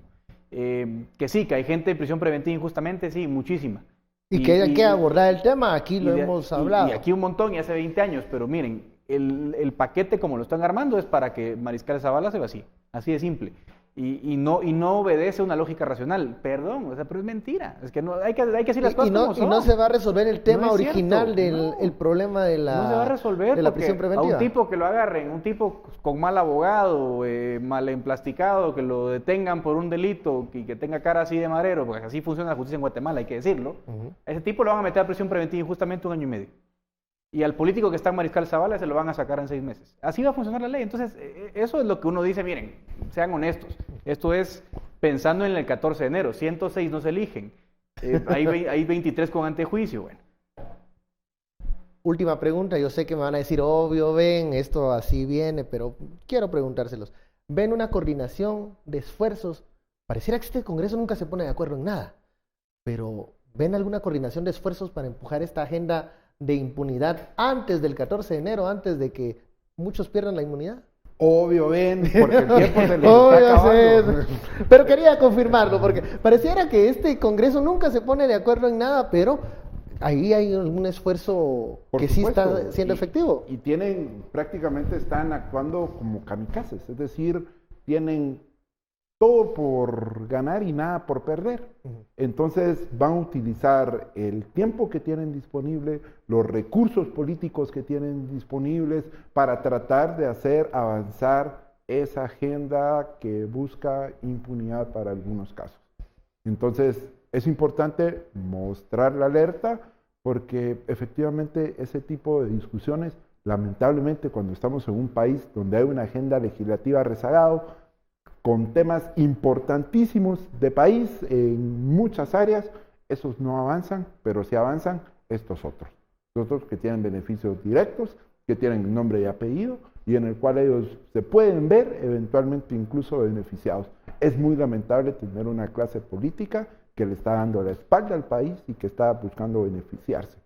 S5: Que sí, que hay gente en prisión preventiva injustamente, sí, muchísima.
S1: Y que hay que abordar el tema, aquí lo hemos hablado.
S5: Y aquí un montón, y hace 20 años, pero miren, el paquete como lo están armando es para que Mariscal Zavala se vacíe, así de simple. y no obedece una lógica racional. Perdón, o sea, pero es mentira. Es que no hay que decir las cosas como son.
S1: Y no se va a resolver el tema
S5: No es
S1: original
S5: cierto,
S1: del problema de la,
S5: no se va a resolver
S1: de la
S5: porque
S1: prisión preventiva.
S5: a un tipo que lo agarren, un tipo con mal abogado, mal emplasticado, que lo detengan por un delito y que tenga cara así de madero, porque así funciona la justicia en Guatemala, hay que decirlo. A ese tipo lo van a meter a prisión preventiva injustamente 1 año y medio. Y al político que está en Mariscal Zavala se lo van a sacar en 6 meses. Así va a funcionar la ley. Entonces, eso es lo que uno dice, miren, sean honestos. Esto es pensando en el 14 de enero. 106 no se eligen. Hay 23 con antejuicio. Bueno.
S1: Última pregunta, yo sé que me van a decir, obvio, ven, esto así viene, pero quiero preguntárselos. ¿Ven una coordinación de esfuerzos? Pareciera que este Congreso nunca se pone de acuerdo en nada, pero ¿ven alguna coordinación de esfuerzos para empujar esta agenda de impunidad antes del 14 de enero, antes de que muchos pierdan la inmunidad?
S4: Obvio, ven, porque el tiempo se les está acabando.
S1: Pero quería confirmarlo, porque pareciera que este Congreso nunca se pone de acuerdo en nada, pero ahí hay algún esfuerzo que sí está siendo efectivo.
S4: Y prácticamente están actuando como kamikazes, es decir, tienen todo por ganar y nada por perder. Entonces van a utilizar el tiempo que tienen disponible, los recursos políticos que tienen disponibles para tratar de hacer avanzar esa agenda que busca impunidad para algunos casos. Entonces es importante mostrar la alerta porque efectivamente ese tipo de discusiones, lamentablemente cuando estamos en un país donde hay una agenda legislativa rezagado, con temas importantísimos de país en muchas áreas, esos no avanzan, pero sí avanzan estos otros que tienen beneficios directos, que tienen nombre y apellido, y en el cual ellos se pueden ver eventualmente incluso beneficiados. Es muy lamentable tener una clase política que le está dando la espalda al país y que está buscando beneficiarse.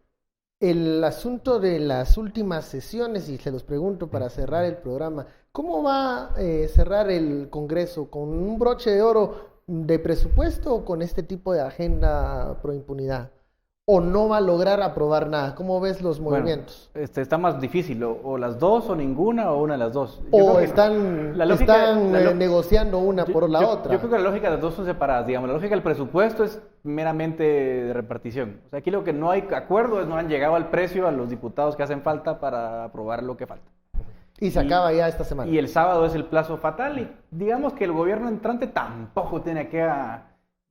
S1: El asunto de las últimas sesiones, y se los pregunto para cerrar el programa, ¿cómo va a cerrar el Congreso? ¿Con un broche de oro de presupuesto o con este tipo de agenda pro impunidad? ¿O no va a lograr aprobar nada? ¿Cómo ves los movimientos?
S5: Bueno, está más difícil, o las dos, o ninguna, o una de las dos.
S1: O están negociando una por la otra.
S5: Yo creo que la lógica de las dos son separadas. Digamos, la lógica del presupuesto es meramente de repartición. O sea, aquí lo que no hay acuerdo es no han llegado al precio a los diputados que hacen falta para aprobar lo que falta.
S1: Y se acaba ya esta semana.
S5: Y el sábado es el plazo fatal y digamos que el gobierno entrante tampoco tiene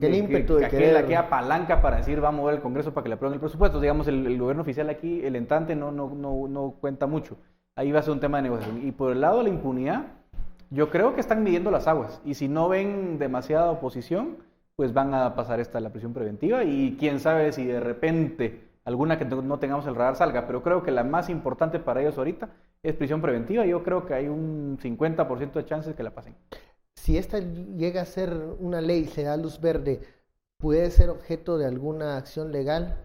S1: el ímpetu de querer
S5: aquella palanca para decir vamos a mover el Congreso para que le aprueben el presupuesto. Digamos, el gobierno oficial aquí, el entrante no cuenta mucho. Ahí va a ser un tema de negociación. Y por el lado de la impunidad, yo creo que están midiendo las aguas. Y si no ven demasiada oposición, pues van a pasar la prisión preventiva. Y quién sabe si de repente alguna que no tengamos el radar salga. Pero creo que la más importante para ellos ahorita es prisión preventiva. Yo creo que hay un 50% de chances que la pasen.
S1: Si esta llega a ser una ley, se da luz verde, ¿puede ser objeto de alguna acción legal?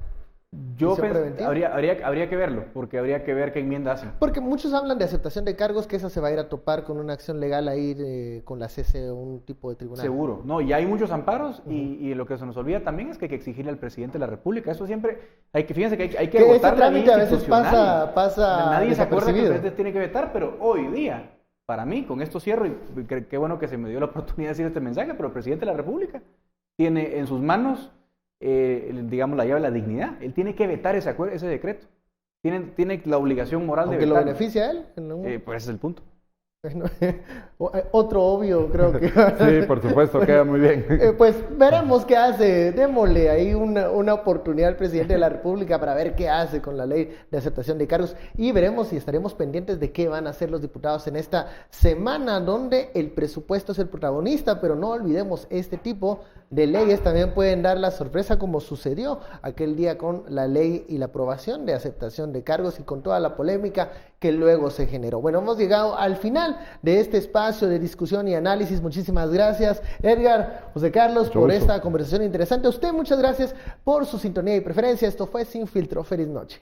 S5: Yo habría que verlo, porque habría que ver qué enmienda hacen.
S1: Porque muchos hablan de aceptación de cargos, que esa se va a ir a topar con una acción legal ahí con la CC o un tipo de tribunal.
S5: Seguro, no, y hay muchos amparos y lo que se nos olvida también es que hay que exigirle al presidente de la República. Eso siempre, fíjense que hay que votar la vía
S1: a veces pasa
S5: nadie se acuerda que el presidente tiene que vetar, pero hoy día, para mí, con esto cierro, y qué bueno que se me dio la oportunidad de decir este mensaje, pero el presidente de la República tiene en sus manos digamos, la llave de la dignidad. Él tiene que vetar ese decreto. Tiene la obligación moral de vetarlo.
S1: ¿Aunque lo beneficia a él?
S5: Pues ese es el punto.
S1: Bueno, otro obvio, creo que.
S4: Sí, por supuesto, queda muy bien.
S1: Pues veremos qué hace. Démosle ahí una oportunidad al presidente de la República para ver qué hace con la ley de aceptación de cargos. Y veremos si estaremos pendientes de qué van a hacer los diputados en esta semana, donde el presupuesto es el protagonista. Pero no olvidemos, este tipo de leyes también pueden dar la sorpresa, como sucedió aquel día con la ley y la aprobación de aceptación de cargos y con toda la polémica que luego se generó. Bueno, hemos llegado al final de este espacio de discusión y análisis. Muchísimas gracias, Edgar, José Carlos, por esta conversación interesante. A usted, muchas gracias por su sintonía y preferencia. Esto fue Sin Filtro. Feliz noche.